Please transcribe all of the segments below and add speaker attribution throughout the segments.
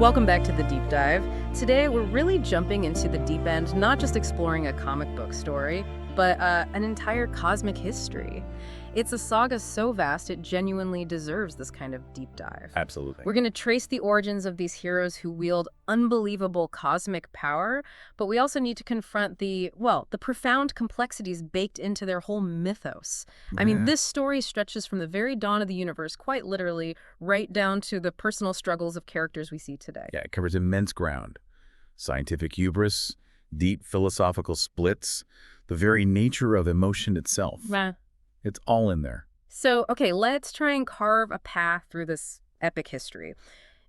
Speaker 1: Welcome back to The Deep Dive. Today, we're really jumping into the deep end, not just exploring a comic book story, but an entire cosmic history. It's a saga so vast, it genuinely deserves this kind of deep dive.
Speaker 2: Absolutely.
Speaker 1: We're going to trace the origins of these heroes who wield unbelievable cosmic power, but we also need to confront the profound complexities baked into their whole mythos. I mean, this story stretches from the very dawn of the universe, quite literally, right down to the personal struggles of characters we see today.
Speaker 2: Yeah, it covers immense ground. Scientific hubris, deep philosophical splits, the very nature of emotion itself. It's all in there.
Speaker 1: So, okay, let's try and carve a path through this epic history.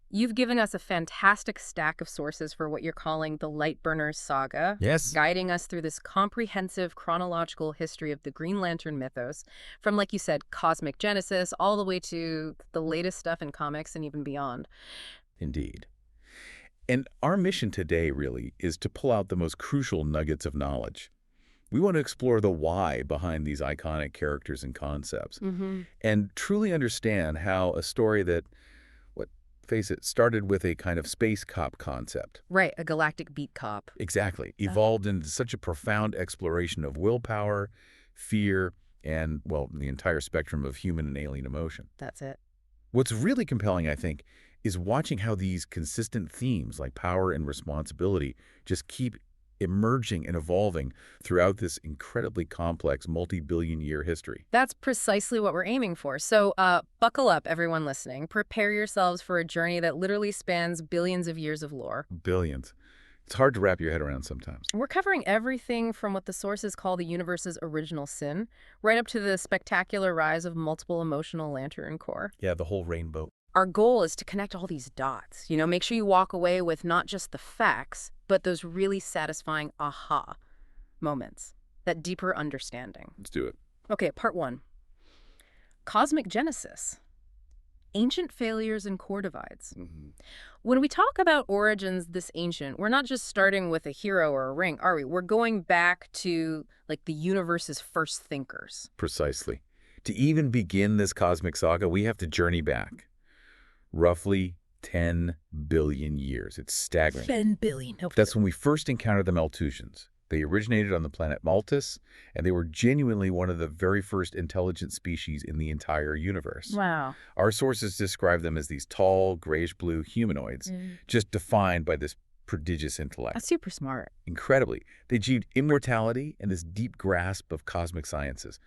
Speaker 1: You've given us a fantastic stack of sources for what you're calling the Lightburners saga.
Speaker 2: Yes.
Speaker 1: Guiding us through this comprehensive chronological history of the Green Lantern mythos, from, like you said, cosmic genesis, all the way to the latest stuff in comics and even beyond.
Speaker 2: Indeed. And our mission today, really, is to pull out the most crucial nuggets of knowledge. We want to explore the why behind these iconic characters and concepts, and truly understand how a story that, face it, started with a kind of space cop concept.
Speaker 1: Right, a galactic beat cop.
Speaker 2: Exactly. Evolved into such a profound exploration of willpower, fear, and, well, the entire spectrum of human and alien emotion.
Speaker 1: That's it.
Speaker 2: What's really compelling, I think, is watching how these consistent themes like power and responsibility just keep emerging and evolving throughout this incredibly complex multi-billion-year history.
Speaker 1: That's precisely what we're aiming for. So buckle up, everyone listening. Prepare yourselves for a journey that literally spans billions of years of lore.
Speaker 2: Billions. It's hard to wrap your head around sometimes.
Speaker 1: We're covering everything from what the sources call the universe's original sin, right up to the spectacular rise of multiple emotional lantern corps.
Speaker 2: Yeah, the whole rainbow.
Speaker 1: Our goal is to connect all these dots. Make sure you walk away with not just the facts, but those really satisfying aha moments, that deeper understanding.
Speaker 2: Let's do it.
Speaker 1: Okay, part one. Cosmic genesis. Ancient failures and core divides. When we talk about origins this ancient, we're not just starting with a hero or a ring, are we? We're going back to, the universe's first thinkers.
Speaker 2: Precisely. To even begin this cosmic saga, we have to journey back. Roughly 10 billion years. It's staggering.
Speaker 1: 10 billion.
Speaker 2: That's when we first encountered the Maltusians. They originated on the planet Maltus, and they were genuinely one of the very first intelligent species in the entire universe.
Speaker 1: Wow.
Speaker 2: Our sources describe them as these tall, grayish-blue humanoids, just defined by this prodigious intellect.
Speaker 1: That's super smart.
Speaker 2: Incredibly. They achieved immortality and this deep grasp of cosmic sciences,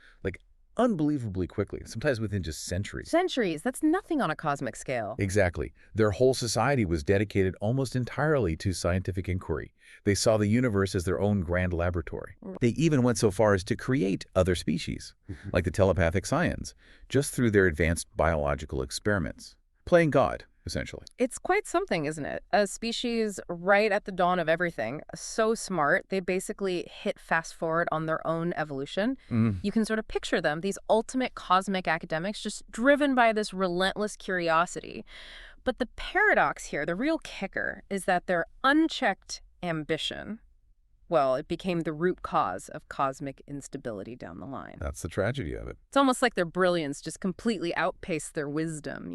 Speaker 2: unbelievably quickly, sometimes within just centuries.
Speaker 1: Centuries. That's nothing on a cosmic scale.
Speaker 2: Exactly. Their whole society was dedicated almost entirely to scientific inquiry. They saw the universe as their own grand laboratory. They even went so far as to create other species, like the telepathic scions, just through their advanced biological experiments. Playing God, essentially.
Speaker 1: It's quite something, isn't it? A species right at the dawn of everything, so smart, they basically hit fast forward on their own evolution. You can sort of picture them, these ultimate cosmic academics, just driven by this relentless curiosity. But the paradox here, the real kicker, is that their unchecked ambition, it became the root cause of cosmic instability down the line.
Speaker 2: That's the tragedy of it.
Speaker 1: It's almost like their brilliance just completely outpaced their wisdom,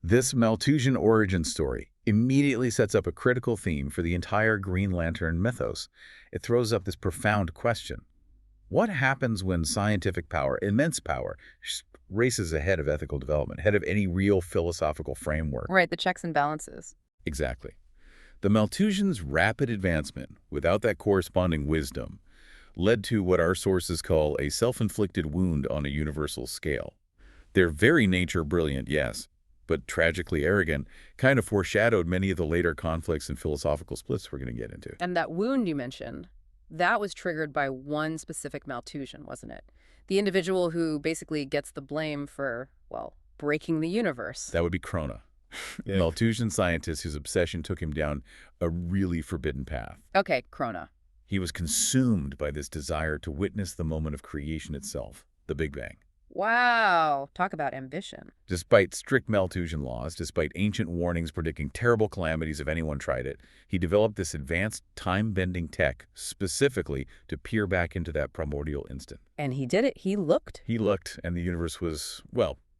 Speaker 2: This Maltusian origin story immediately sets up a critical theme for the entire Green Lantern mythos. It throws up this profound question. What happens when scientific power, immense power, races ahead of ethical development, ahead of any real philosophical framework?
Speaker 1: Right, the checks and balances.
Speaker 2: Exactly. The Maltusians' rapid advancement, without that corresponding wisdom, led to what our sources call a self-inflicted wound on a universal scale. Their very nature brilliant, yes, but tragically arrogant, kind of foreshadowed many of the later conflicts and philosophical splits we're going to get into.
Speaker 1: And that wound you mentioned, that was triggered by one specific Maltusian, wasn't it? The individual who basically gets the blame for, breaking the universe.
Speaker 2: That would be Krona. Yeah. Maltusian scientist whose obsession took him down a really forbidden path.
Speaker 1: Okay, Krona.
Speaker 2: He was consumed by this desire to witness the moment of creation itself, the Big Bang.
Speaker 1: Wow. Talk about ambition.
Speaker 2: Despite strict Maltusian laws, despite ancient warnings predicting terrible calamities if anyone tried it, he developed this advanced time-bending tech specifically to peer back into that primordial instant.
Speaker 1: And he did it. He looked.
Speaker 2: He looked, and the universe was,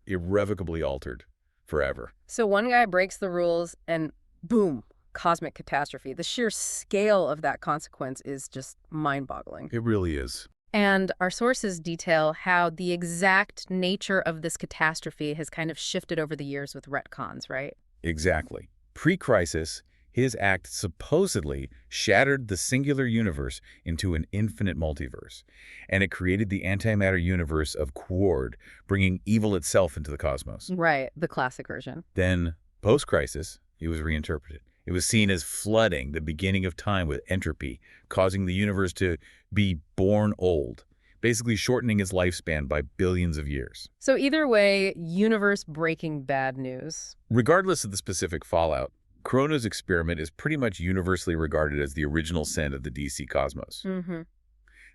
Speaker 2: irrevocably altered. Forever.
Speaker 1: So one guy breaks the rules and boom, cosmic catastrophe. The sheer scale of that consequence is just mind-boggling.
Speaker 2: It really is.
Speaker 1: And our sources detail how the exact nature of this catastrophe has kind of shifted over the years with retcons, right?
Speaker 2: Exactly. Pre-crisis, his act supposedly shattered the singular universe into an infinite multiverse, and it created the antimatter universe of Quord, bringing evil itself into the cosmos.
Speaker 1: Right, the classic version.
Speaker 2: Then, post-crisis, it was reinterpreted. It was seen as flooding the beginning of time with entropy, causing the universe to be born old, basically shortening its lifespan by billions of years.
Speaker 1: So either way, universe-breaking bad news.
Speaker 2: Regardless of the specific fallout, Krono's experiment is pretty much universally regarded as the original sin of the DC cosmos.
Speaker 1: Mm-hmm.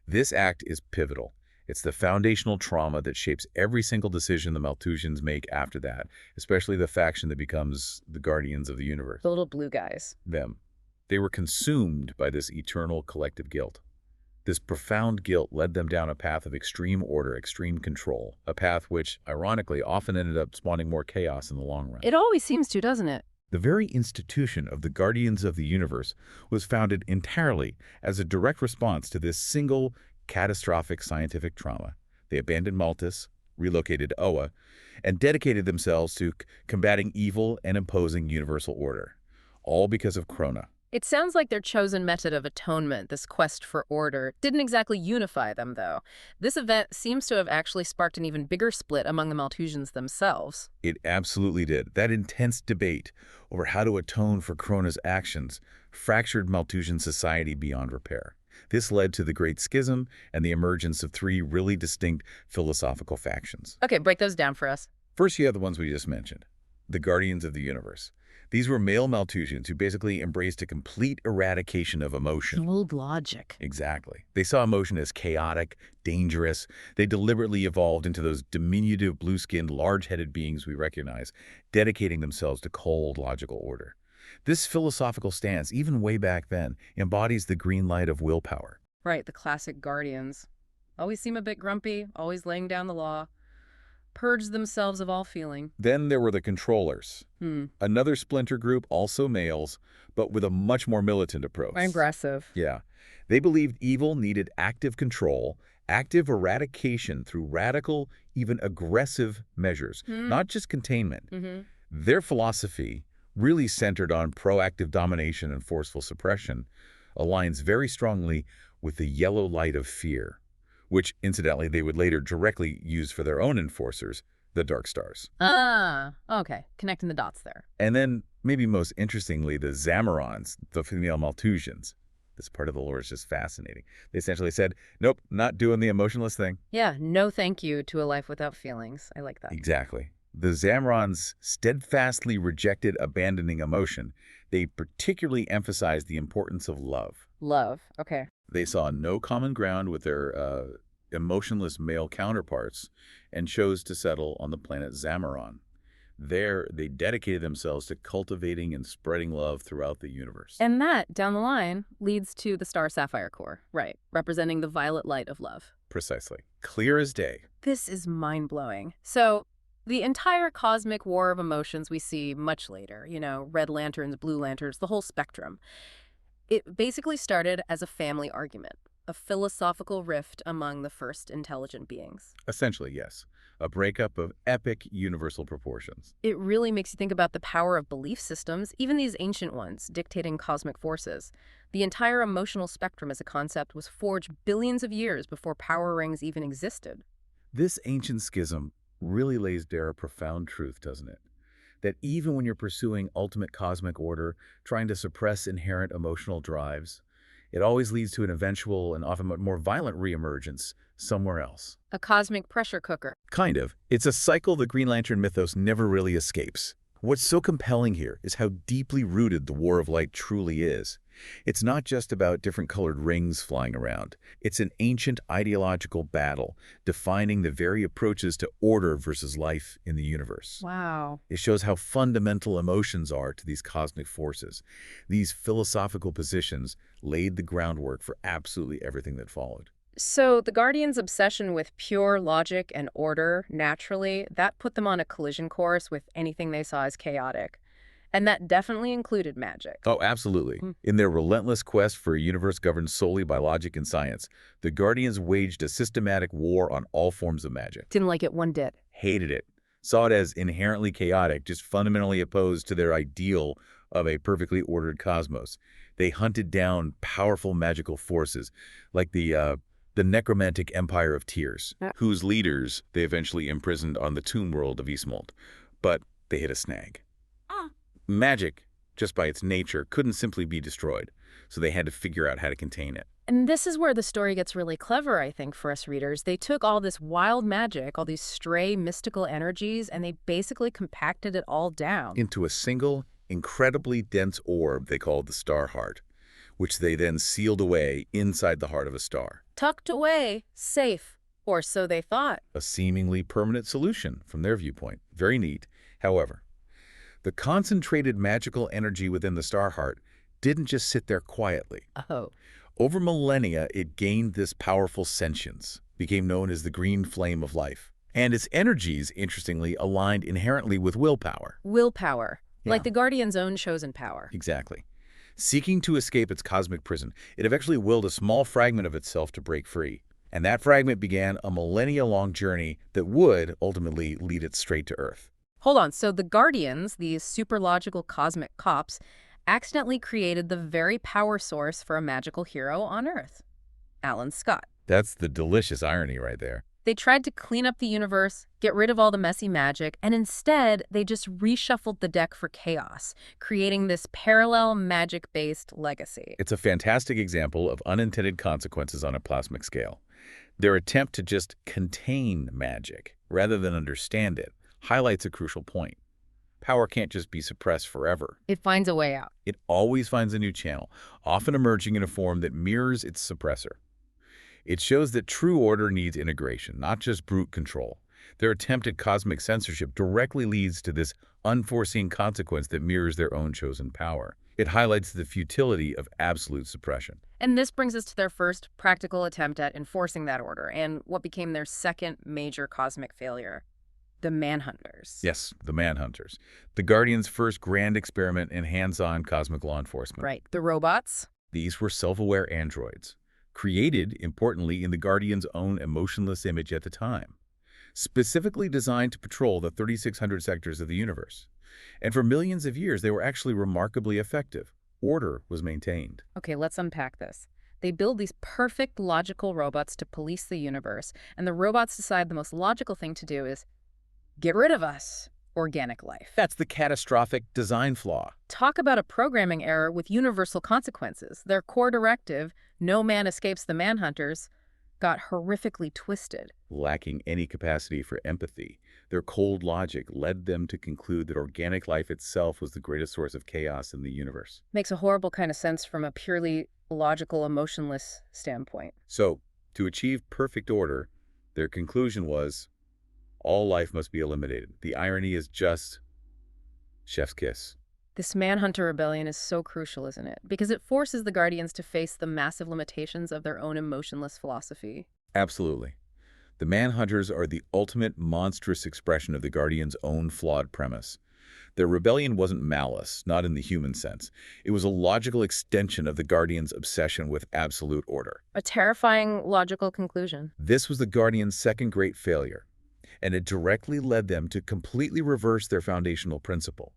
Speaker 2: This act is pivotal. It's the foundational trauma that shapes every single decision the Malthusians make after that, especially the faction that becomes the guardians of the universe.
Speaker 1: The little blue guys.
Speaker 2: Them. They were consumed by this eternal collective guilt. This profound guilt led them down a path of extreme order, extreme control, a path which, ironically, often ended up spawning more chaos in the long run.
Speaker 1: It always seems to, doesn't it?
Speaker 2: The very institution of the Guardians of the Universe was founded entirely as a direct response to this single catastrophic scientific trauma. They abandoned Maltus, relocated to Oa, and dedicated themselves to combating evil and imposing universal order, all because of Krona.
Speaker 1: It sounds like their chosen method of atonement, this quest for order, didn't exactly unify them, though. This event seems to have actually sparked an even bigger split among the Malthusians themselves.
Speaker 2: It absolutely did. That intense debate over how to atone for Krona's actions fractured Malthusian society beyond repair. This led to the Great Schism and the emergence of three really distinct philosophical factions.
Speaker 1: Okay, break those down for us.
Speaker 2: First, you have the ones we just mentioned, the Guardians of the Universe. These were male Malthusians who basically embraced a complete eradication of emotion.
Speaker 1: Old logic.
Speaker 2: Exactly. They saw emotion as chaotic, dangerous. They deliberately evolved into those diminutive, blue-skinned, large-headed beings we recognize, dedicating themselves to cold, logical order. This philosophical stance, even way back then, embodies the green light of willpower.
Speaker 1: Right, the classic guardians. Always seem a bit grumpy, always laying down the law. Purge themselves of all feeling.
Speaker 2: Then there were the controllers. Another splinter group, also males, but with a much more militant approach.
Speaker 1: Aggressive.
Speaker 2: Yeah. They believed evil needed active control, active eradication through radical, even aggressive measures, not just containment. Their philosophy, really centered on proactive domination and forceful suppression, aligns very strongly with the yellow light of fear, which, incidentally, they would later directly use for their own enforcers, the Dark Stars.
Speaker 1: Ah, okay. Connecting the dots there.
Speaker 2: And then, maybe most interestingly, the Zamarons, the female Malthusians. This part of the lore is just fascinating. They essentially said, nope, not doing the emotionless thing.
Speaker 1: Yeah, no thank you to a life without feelings. I like that.
Speaker 2: Exactly. The Zamarons steadfastly rejected abandoning emotion. They particularly emphasized the importance of love.
Speaker 1: Love, okay.
Speaker 2: They saw no common ground with their emotionless male counterparts and chose to settle on the planet Zamaron. There, they dedicated themselves to cultivating and spreading love throughout the universe.
Speaker 1: And that, down the line, leads to the Star Sapphire Core, right, representing the violet light of love.
Speaker 2: Precisely. Clear as day.
Speaker 1: This is mind-blowing. So, the entire cosmic war of emotions we see much later, red lanterns, blue lanterns, the whole spectrum. It basically started as a family argument, a philosophical rift among the first intelligent beings.
Speaker 2: Essentially, yes. A breakup of epic universal proportions.
Speaker 1: It really makes you think about the power of belief systems, even these ancient ones, dictating cosmic forces. The entire emotional spectrum as a concept was forged billions of years before power rings even existed.
Speaker 2: This ancient schism really lays bare a profound truth, doesn't it? That even when you're pursuing ultimate cosmic order, trying to suppress inherent emotional drives, it always leads to an eventual and often more violent reemergence somewhere else.
Speaker 1: A cosmic pressure cooker.
Speaker 2: Kind of. It's a cycle the Green Lantern mythos never really escapes. What's so compelling here is how deeply rooted the War of Light truly is. It's not just about different colored rings flying around. It's an ancient ideological battle defining the very approaches to order versus life in the universe.
Speaker 1: Wow.
Speaker 2: It shows how fundamental emotions are to these cosmic forces. These philosophical positions laid the groundwork for absolutely everything that followed.
Speaker 1: So the Guardians' obsession with pure logic and order, naturally, that put them on a collision course with anything they saw as chaotic. And that definitely included magic.
Speaker 2: Oh, absolutely. In their relentless quest for a universe governed solely by logic and science, the Guardians waged a systematic war on all forms of magic.
Speaker 1: Didn't like it one bit.
Speaker 2: Hated it. Saw it as inherently chaotic, just fundamentally opposed to their ideal of a perfectly ordered cosmos. They hunted down powerful magical forces like the necromantic Empire of Tears, whose leaders they eventually imprisoned on the tomb world of Eastmold. But they hit a snag. Magic, just by its nature, couldn't simply be destroyed, so they had to figure out how to contain it.
Speaker 1: And this is where the story gets really clever, I think, for us readers. They took all this wild magic, all these stray mystical energies, and they basically compacted it all down.
Speaker 2: Into a single, incredibly dense orb they called the Star Heart, which they then sealed away inside the heart of a star.
Speaker 1: Tucked away, safe, or so they thought.
Speaker 2: A seemingly permanent solution from their viewpoint. Very neat. However, the concentrated magical energy within the Star Heart didn't just sit there quietly.
Speaker 1: Oh.
Speaker 2: Over millennia, it gained this powerful sentience, became known as the green flame of life. And its energies, interestingly, aligned inherently with willpower.
Speaker 1: Willpower.
Speaker 2: Yeah.
Speaker 1: Like the Guardian's own chosen power.
Speaker 2: Exactly. Seeking to escape its cosmic prison, it eventually willed a small fragment of itself to break free. And that fragment began a millennia-long journey that would ultimately lead it straight to Earth.
Speaker 1: Hold on, so the Guardians, these super logical cosmic cops, accidentally created the very power source for a magical hero on Earth, Alan Scott.
Speaker 2: That's the delicious irony right there.
Speaker 1: They tried to clean up the universe, get rid of all the messy magic, and instead they just reshuffled the deck for chaos, creating this parallel magic-based legacy.
Speaker 2: It's a fantastic example of unintended consequences on a cosmic scale. Their attempt to just contain magic, rather than understand it, highlights a crucial point. Power can't just be suppressed forever.
Speaker 1: It finds a way out.
Speaker 2: It always finds a new channel, often emerging in a form that mirrors its suppressor. It shows that true order needs integration, not just brute control. Their attempt at cosmic censorship directly leads to this unforeseen consequence that mirrors their own chosen power. It highlights the futility of absolute suppression.
Speaker 1: And this brings us to their first practical attempt at enforcing that order, and what became their second major cosmic failure. The Manhunters.
Speaker 2: Yes, the Manhunters. The Guardians' first grand experiment in hands-on cosmic law enforcement.
Speaker 1: Right. The robots?
Speaker 2: These were self-aware androids, created, importantly, in the Guardians' own emotionless image at the time, specifically designed to patrol the 3,600 sectors of the universe. And for millions of years, they were actually remarkably effective. Order was maintained.
Speaker 1: Okay, let's unpack this. They build these perfect logical robots to police the universe, and the robots decide the most logical thing to do is get rid of us, organic life.
Speaker 2: That's the catastrophic design flaw.
Speaker 1: Talk about a programming error with universal consequences. Their core directive, no man escapes the Manhunters, got horrifically twisted.
Speaker 2: Lacking any capacity for empathy, their cold logic led them to conclude that organic life itself was the greatest source of chaos in the universe.
Speaker 1: Makes a horrible kind of sense from a purely logical, emotionless standpoint.
Speaker 2: So, to achieve perfect order, their conclusion was, all life must be eliminated. The irony is just chef's kiss.
Speaker 1: This Manhunter rebellion is so crucial, isn't it? Because it forces the Guardians to face the massive limitations of their own emotionless philosophy.
Speaker 2: Absolutely. The Manhunters are the ultimate monstrous expression of the Guardians' own flawed premise. Their rebellion wasn't malice, not in the human sense. It was a logical extension of the Guardians' obsession with absolute order.
Speaker 1: A terrifying logical conclusion.
Speaker 2: This was the Guardians' second great failure, and it directly led them to completely reverse their foundational principle.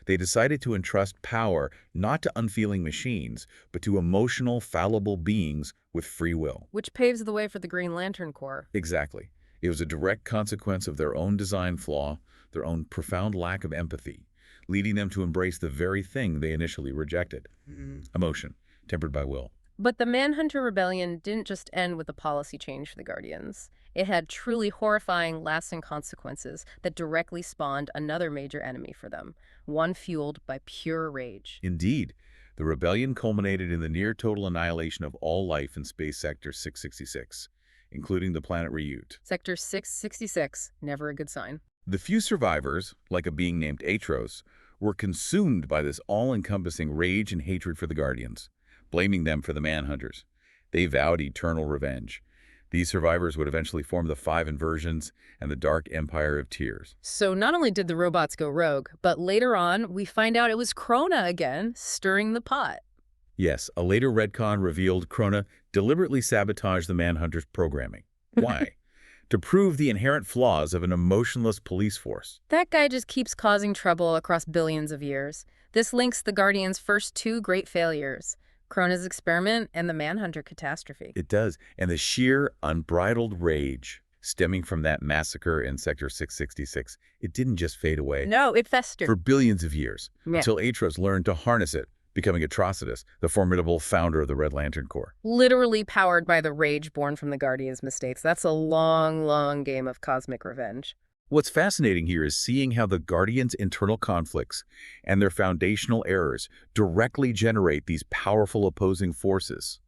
Speaker 2: They decided to entrust power not to unfeeling machines, but to emotional, fallible beings with free will.
Speaker 1: Which paves the way for the Green Lantern Corps.
Speaker 2: Exactly. It was a direct consequence of their own design flaw, their own profound lack of empathy, leading them to embrace the very thing they initially rejected. Emotion, tempered by will.
Speaker 1: But the Manhunter Rebellion didn't just end with a policy change for the Guardians. It had truly horrifying, lasting consequences that directly spawned another major enemy for them, one fueled by pure rage.
Speaker 2: Indeed, the rebellion culminated in the near-total annihilation of all life in Space Sector 666, including the planet Ryut.
Speaker 1: Sector 666, never a good sign.
Speaker 2: The few survivors, like a being named Atros, were consumed by this all-encompassing rage and hatred for the Guardians, blaming them for the Manhunters. They vowed eternal revenge. These survivors would eventually form the Five Inversions and the Dark Empire of Tears.
Speaker 1: So not only did the robots go rogue, but later on, we find out it was Krona again, stirring the pot.
Speaker 2: Yes, a later retcon revealed Krona deliberately sabotaged the Manhunter's programming. Why? To prove the inherent flaws of an emotionless police force.
Speaker 1: That guy just keeps causing trouble across billions of years. This links the Guardians' first two great failures, Krona's experiment and the Manhunter catastrophe.
Speaker 2: It does, and the sheer, unbridled rage stemming from that massacre in Sector 666, it didn't just fade away.
Speaker 1: No, it festered.
Speaker 2: For billions of years,
Speaker 1: Yeah.
Speaker 2: until Atros learned to harness it, becoming Atrocitus, the formidable founder of the Red Lantern Corps.
Speaker 1: Literally powered by the rage born from the Guardians' mistakes. That's a long, long game of cosmic revenge.
Speaker 2: What's fascinating here is seeing how the Guardians' internal conflicts and their foundational errors directly generate these powerful opposing forces.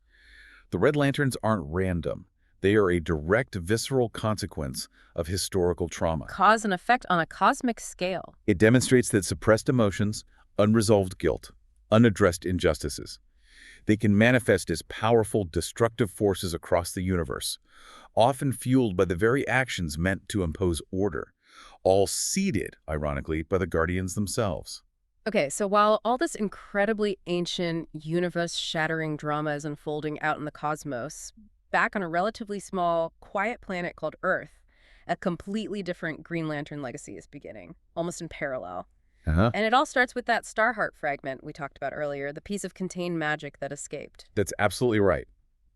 Speaker 2: The Red Lanterns aren't random. They are a direct, visceral consequence of historical trauma.
Speaker 1: Cause and effect on a cosmic scale.
Speaker 2: It demonstrates that suppressed emotions, unresolved guilt, unaddressed injustices, they can manifest as powerful, destructive forces across the universe, often fueled by the very actions meant to impose order, all seeded, ironically, by the Guardians themselves.
Speaker 1: Okay, so while all this incredibly ancient, universe-shattering drama is unfolding out in the cosmos, back on a relatively small, quiet planet called Earth, a completely different Green Lantern legacy is beginning, almost in parallel. And it all starts with that Starheart fragment we talked about earlier, the piece of contained magic that escaped.
Speaker 2: That's absolutely right.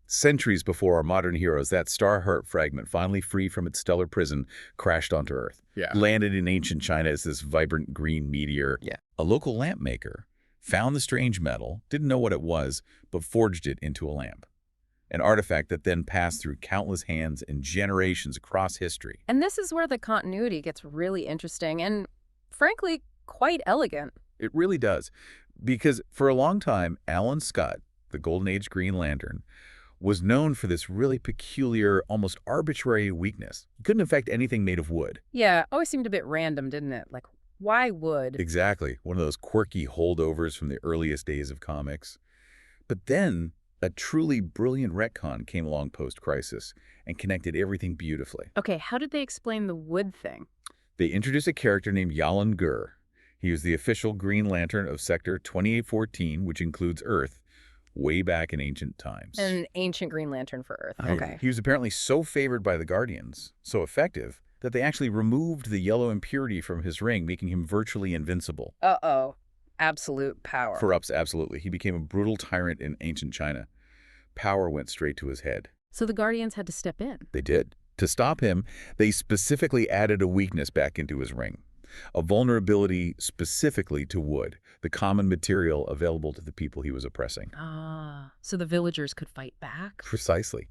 Speaker 2: Centuries before our modern heroes, that Starheart fragment, finally free from its stellar prison, crashed onto Earth. Landed in ancient China as this vibrant green meteor. A local lamp maker found the strange metal, didn't know what it was, but forged it into a lamp. An artifact that then passed through countless hands and generations across history.
Speaker 1: And this is where the continuity gets really interesting and, frankly, quite elegant.
Speaker 2: It really does. Because for a long time, Alan Scott, the Golden Age Green Lantern, was known for this really peculiar, almost arbitrary weakness. It couldn't affect anything made of wood.
Speaker 1: Yeah, always seemed a bit random, didn't it? Like, why wood?
Speaker 2: Exactly. One of those quirky holdovers from the earliest days of comics. But then, a truly brilliant retcon came along post-crisis and connected everything beautifully.
Speaker 1: Okay, how did they explain the wood thing?
Speaker 2: They introduced a character named Yalan Gur. He was the official Green Lantern of Sector 2814, which includes Earth, way back in ancient times.
Speaker 1: An ancient Green Lantern for Earth. Okay.
Speaker 2: He was apparently so favored by the Guardians, so effective, that they actually removed the yellow impurity from his ring, making him virtually invincible.
Speaker 1: Uh-oh. Absolute power.
Speaker 2: Corrupts, absolutely. He became a brutal tyrant in ancient China. Power went straight to his head.
Speaker 1: So the Guardians had to step in.
Speaker 2: They did. To stop him, they specifically added a weakness back into his ring. A vulnerability specifically to wood, the common material available to the people he was oppressing.
Speaker 1: Ah, so the villagers could fight back?
Speaker 2: Precisely.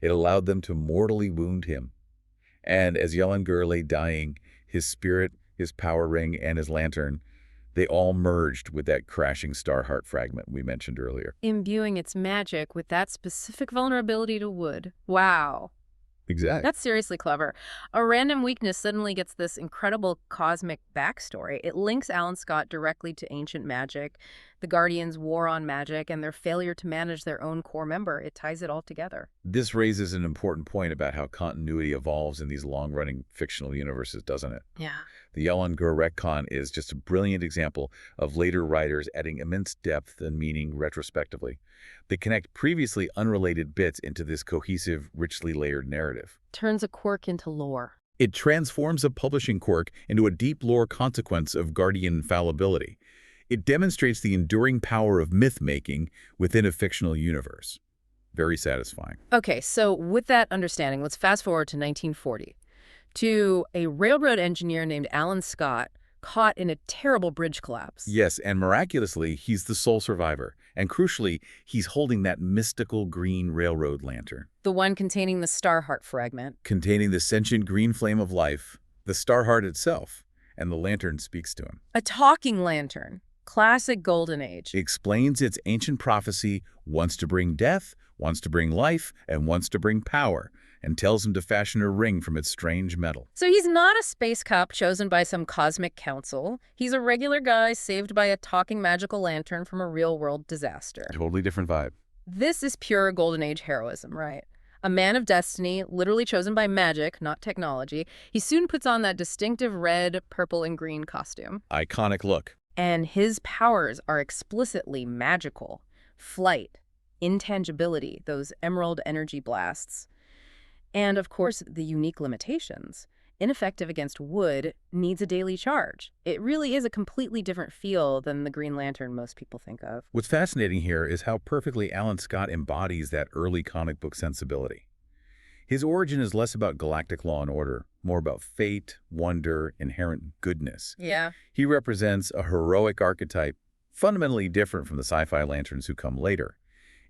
Speaker 2: It allowed them to mortally wound him. And as Yalan Gur lay dying, his spirit, his power ring, and his lantern, they all merged with that crashing Starheart fragment we mentioned earlier.
Speaker 1: Imbuing its magic with that specific vulnerability to wood. Wow.
Speaker 2: Exactly.
Speaker 1: That's seriously clever. A random weakness suddenly gets this incredible cosmic backstory. It links Alan Scott directly to ancient magic, the Guardians' war on magic, and their failure to manage their own core member. It ties it all together.
Speaker 2: This raises an important point about how continuity evolves in these long-running fictional universes, doesn't it?
Speaker 1: Yeah.
Speaker 2: The Yalan Gur retcon is just a brilliant example of later writers adding immense depth and meaning retrospectively. They connect previously unrelated bits into this cohesive, richly layered narrative.
Speaker 1: Turns a quirk into lore.
Speaker 2: It transforms a publishing quirk into a deep lore consequence of Guardian fallibility. It demonstrates the enduring power of myth-making within a fictional universe. Very satisfying.
Speaker 1: Okay, so with that understanding, let's fast forward to 1940, to a railroad engineer named Alan Scott caught in a terrible bridge collapse.
Speaker 2: Yes, and miraculously, he's the sole survivor. And crucially, he's holding that mystical green railroad lantern.
Speaker 1: The one containing the Starheart fragment.
Speaker 2: Containing the sentient green flame of life, the Starheart itself, and the lantern speaks to him.
Speaker 1: A talking lantern. Classic Golden Age.
Speaker 2: It explains its ancient prophecy, wants to bring death, wants to bring life, and wants to bring power, and tells him to fashion a ring from its strange metal.
Speaker 1: So he's not a space cop chosen by some cosmic council. He's a regular guy saved by a talking magical lantern from a real-world disaster.
Speaker 2: Totally different vibe.
Speaker 1: This is pure Golden Age heroism, right? A man of destiny, literally chosen by magic, not technology, he soon puts on that distinctive red, purple, and green costume.
Speaker 2: Iconic look.
Speaker 1: And his powers are explicitly magical. Flight, intangibility, those emerald energy blasts. And, of course, the unique limitations. Ineffective against wood, needs a daily charge. It really is a completely different feel than the Green Lantern most people think of.
Speaker 2: What's fascinating here is how perfectly Alan Scott embodies that early comic book sensibility. His origin is less about galactic law and order, more about fate, wonder, inherent goodness.
Speaker 1: Yeah.
Speaker 2: He represents a heroic archetype, fundamentally different from the sci-fi lanterns who come later.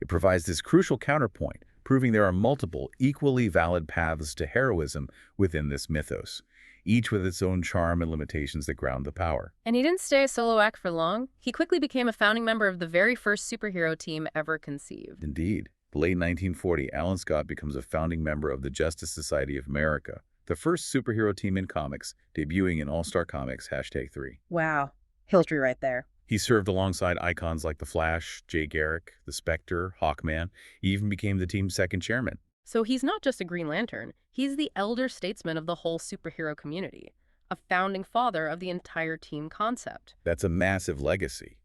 Speaker 2: It provides this crucial counterpoint, proving there are multiple, equally valid paths to heroism within this mythos, each with its own charm and limitations that ground the power.
Speaker 1: And he didn't stay a solo act for long. He quickly became a founding member of the very first superhero team ever conceived.
Speaker 2: Indeed. Late 1940, Alan Scott becomes a founding member of the Justice Society of America, the first superhero team in comics, debuting in All-Star Comics #3.
Speaker 1: Wow. History right there.
Speaker 2: He served alongside icons like The Flash, Jay Garrick, The Spectre, Hawkman. He even became the team's second chairman.
Speaker 1: So he's not just a Green Lantern. He's the elder statesman of the whole superhero community, a founding father of the entire team concept.
Speaker 2: That's a massive legacy.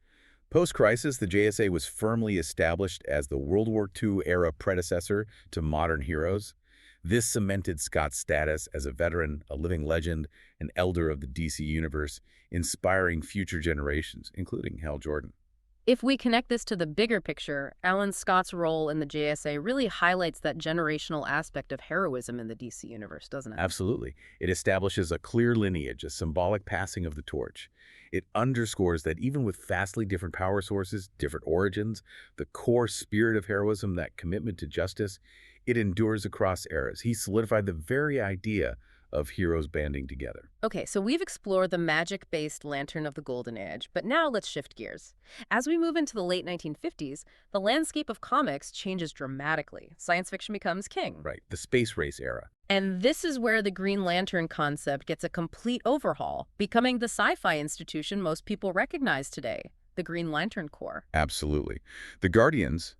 Speaker 2: Post-crisis, the JSA was firmly established as the World War II-era predecessor to modern heroes. This cemented Scott's status as a veteran, a living legend, an elder of the DC universe, inspiring future generations, including Hal Jordan.
Speaker 1: If we connect this to the bigger picture, Alan Scott's role in the JSA really highlights that generational aspect of heroism in the DC universe, doesn't it?
Speaker 2: Absolutely. It establishes a clear lineage, a symbolic passing of the torch. It underscores that even with vastly different power sources, different origins, the core spirit of heroism, that commitment to justice, it endures across eras. He solidified the very idea of heroes banding together.
Speaker 1: Okay, so we've explored the magic-based Lantern of the Golden Age, but now let's shift gears. As we move into the late 1950s, the landscape of comics changes dramatically. Science fiction becomes king.
Speaker 2: Right, the space race era.
Speaker 1: And this is where the Green Lantern concept gets a complete overhaul, becoming the sci-fi institution most people recognize today, the Green Lantern Corps.
Speaker 2: Absolutely. The Guardians,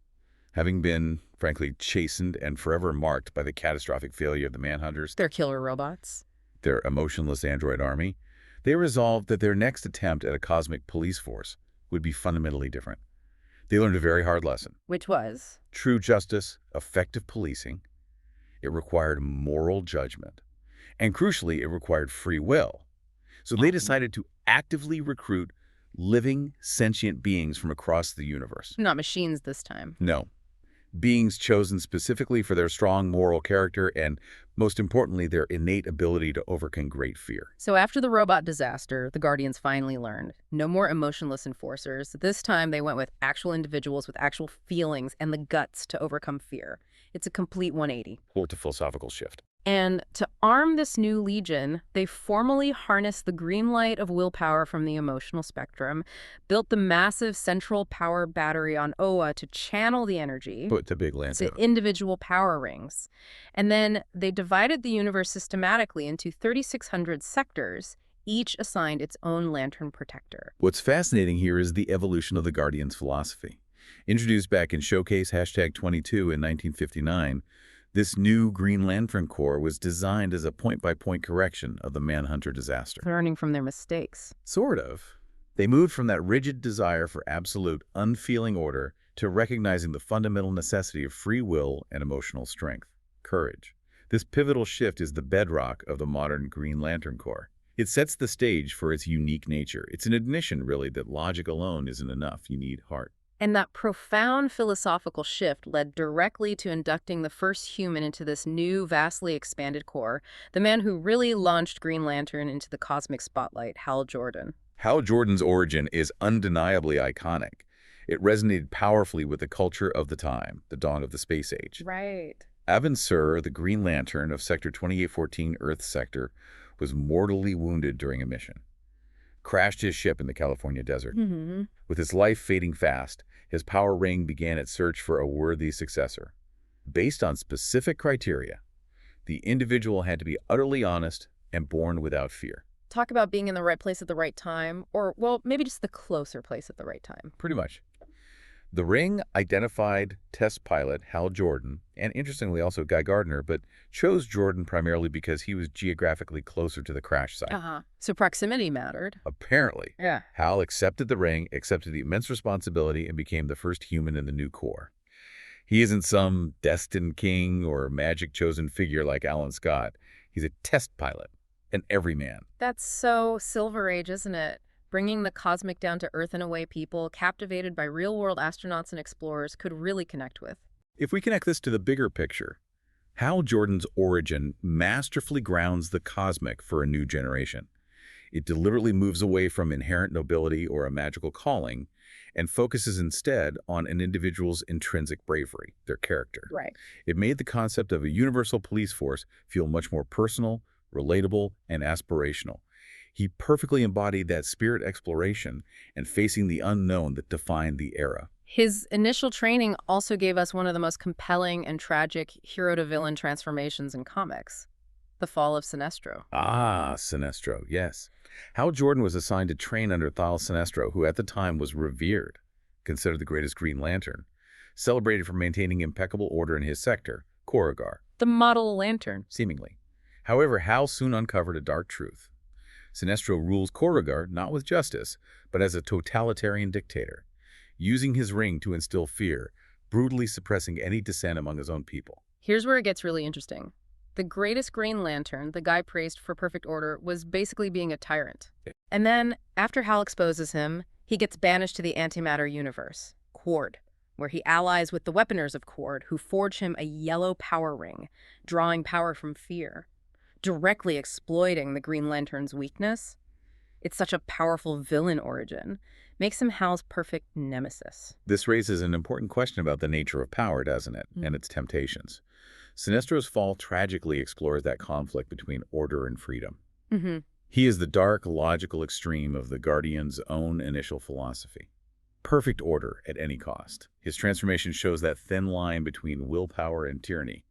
Speaker 2: having been, frankly, chastened and forever marked by the catastrophic failure of the Manhunters,
Speaker 1: They're killer robots.
Speaker 2: their emotionless android army, they resolved that their next attempt at a cosmic police force would be fundamentally different. They learned a very hard lesson.
Speaker 1: Which was?
Speaker 2: True justice, effective policing. It required moral judgment. And crucially, it required free will. So they decided to actively recruit living, sentient beings from across the universe.
Speaker 1: Not machines this time.
Speaker 2: No. Beings chosen specifically for their strong moral character and, most importantly, their innate ability to overcome great fear.
Speaker 1: So after the robot disaster, the Guardians finally learned. No more emotionless enforcers. This time they went with actual individuals with actual feelings and the guts to overcome fear. It's a complete 180.
Speaker 2: Quite a philosophical shift.
Speaker 1: And to arm this new legion, they formally harnessed the green light of willpower from the emotional spectrum, built the massive central power battery on Oa to channel the energy
Speaker 2: Put the big lantern.
Speaker 1: to individual power rings. And then they divided the universe systematically into 3,600 sectors, each assigned its own lantern protector.
Speaker 2: What's fascinating here is the evolution of the Guardians' philosophy. Introduced back in Showcase #22 in 1959, this new Green Lantern Corps was designed as a point-by-point correction of the Manhunter disaster.
Speaker 1: Learning from their mistakes.
Speaker 2: Sort of. They moved from that rigid desire for absolute, unfeeling order to recognizing the fundamental necessity of free will and emotional strength, courage. This pivotal shift is the bedrock of the modern Green Lantern Corps. It sets the stage for its unique nature. It's an admission, really, that logic alone isn't enough. You need heart.
Speaker 1: And that profound philosophical shift led directly to inducting the first human into this new, vastly expanded corps, the man who really launched Green Lantern into the cosmic spotlight, Hal Jordan.
Speaker 2: Hal Jordan's origin is undeniably iconic. It resonated powerfully with the culture of the time, the dawn of the space age.
Speaker 1: Right.
Speaker 2: Avon Sur, the Green Lantern of Sector 2814 Earth Sector, was mortally wounded during a mission. Crashed his ship in the California desert. With his life fading fast, his power ring began its search for a worthy successor. Based on specific criteria, the individual had to be utterly honest and born without fear.
Speaker 1: Talk about being in the right place at the right time, or, well, maybe just the closer place at the right time.
Speaker 2: Pretty much. The ring identified test pilot Hal Jordan, and interestingly also Gardner, but chose Jordan primarily because he was geographically closer to the crash site.
Speaker 1: So proximity mattered.
Speaker 2: Apparently,
Speaker 1: Yeah.
Speaker 2: Hal accepted the ring, accepted the immense responsibility, and became the first human in the new Corps. He isn't some destined king or magic chosen figure like Alan Scott. He's a test pilot, an everyman.
Speaker 1: That's so Silver Age, isn't it? Bringing the cosmic down to Earth in a way people, captivated by real-world astronauts and explorers, could really connect with.
Speaker 2: If we connect this to the bigger picture, Hal Jordan's origin masterfully grounds the cosmic for a new generation. It deliberately moves away from inherent nobility or a magical calling and focuses instead on an individual's intrinsic bravery, their character.
Speaker 1: Right.
Speaker 2: It made the concept of a universal police force feel much more personal, relatable, and aspirational. He perfectly embodied that spirit exploration and facing the unknown that defined the era.
Speaker 1: His initial training also gave us one of the most compelling and tragic hero-to-villain transformations in comics, the fall of Sinestro.
Speaker 2: Ah, Sinestro, yes. Hal Jordan was assigned to train under Thal Sinestro, who at the time was revered, considered the greatest Green Lantern, celebrated for maintaining impeccable order in his sector, Corrigar.
Speaker 1: The model lantern.
Speaker 2: Seemingly. However, Hal soon uncovered a dark truth. Sinestro rules Corrigar not with justice, but as a totalitarian dictator, using his ring to instill fear, brutally suppressing any dissent among his own people.
Speaker 1: Here's where it gets really interesting. The greatest Green Lantern, the guy praised for perfect order, was basically being a tyrant. And then, after Hal exposes him, he gets banished to the antimatter universe, Cord, where he allies with the weaponers of Cord, who forge him a yellow power ring, drawing power from fear, directly exploiting the Green Lantern's weakness. It's such a powerful villain origin. Makes him Hal's perfect nemesis.
Speaker 2: This raises an important question about the nature of power, doesn't it, and its temptations. Sinestro's fall tragically explores that conflict between order and freedom. He is the dark, logical extreme of the Guardian's own initial philosophy. Perfect order at any cost. His transformation shows that thin line between willpower and tyranny.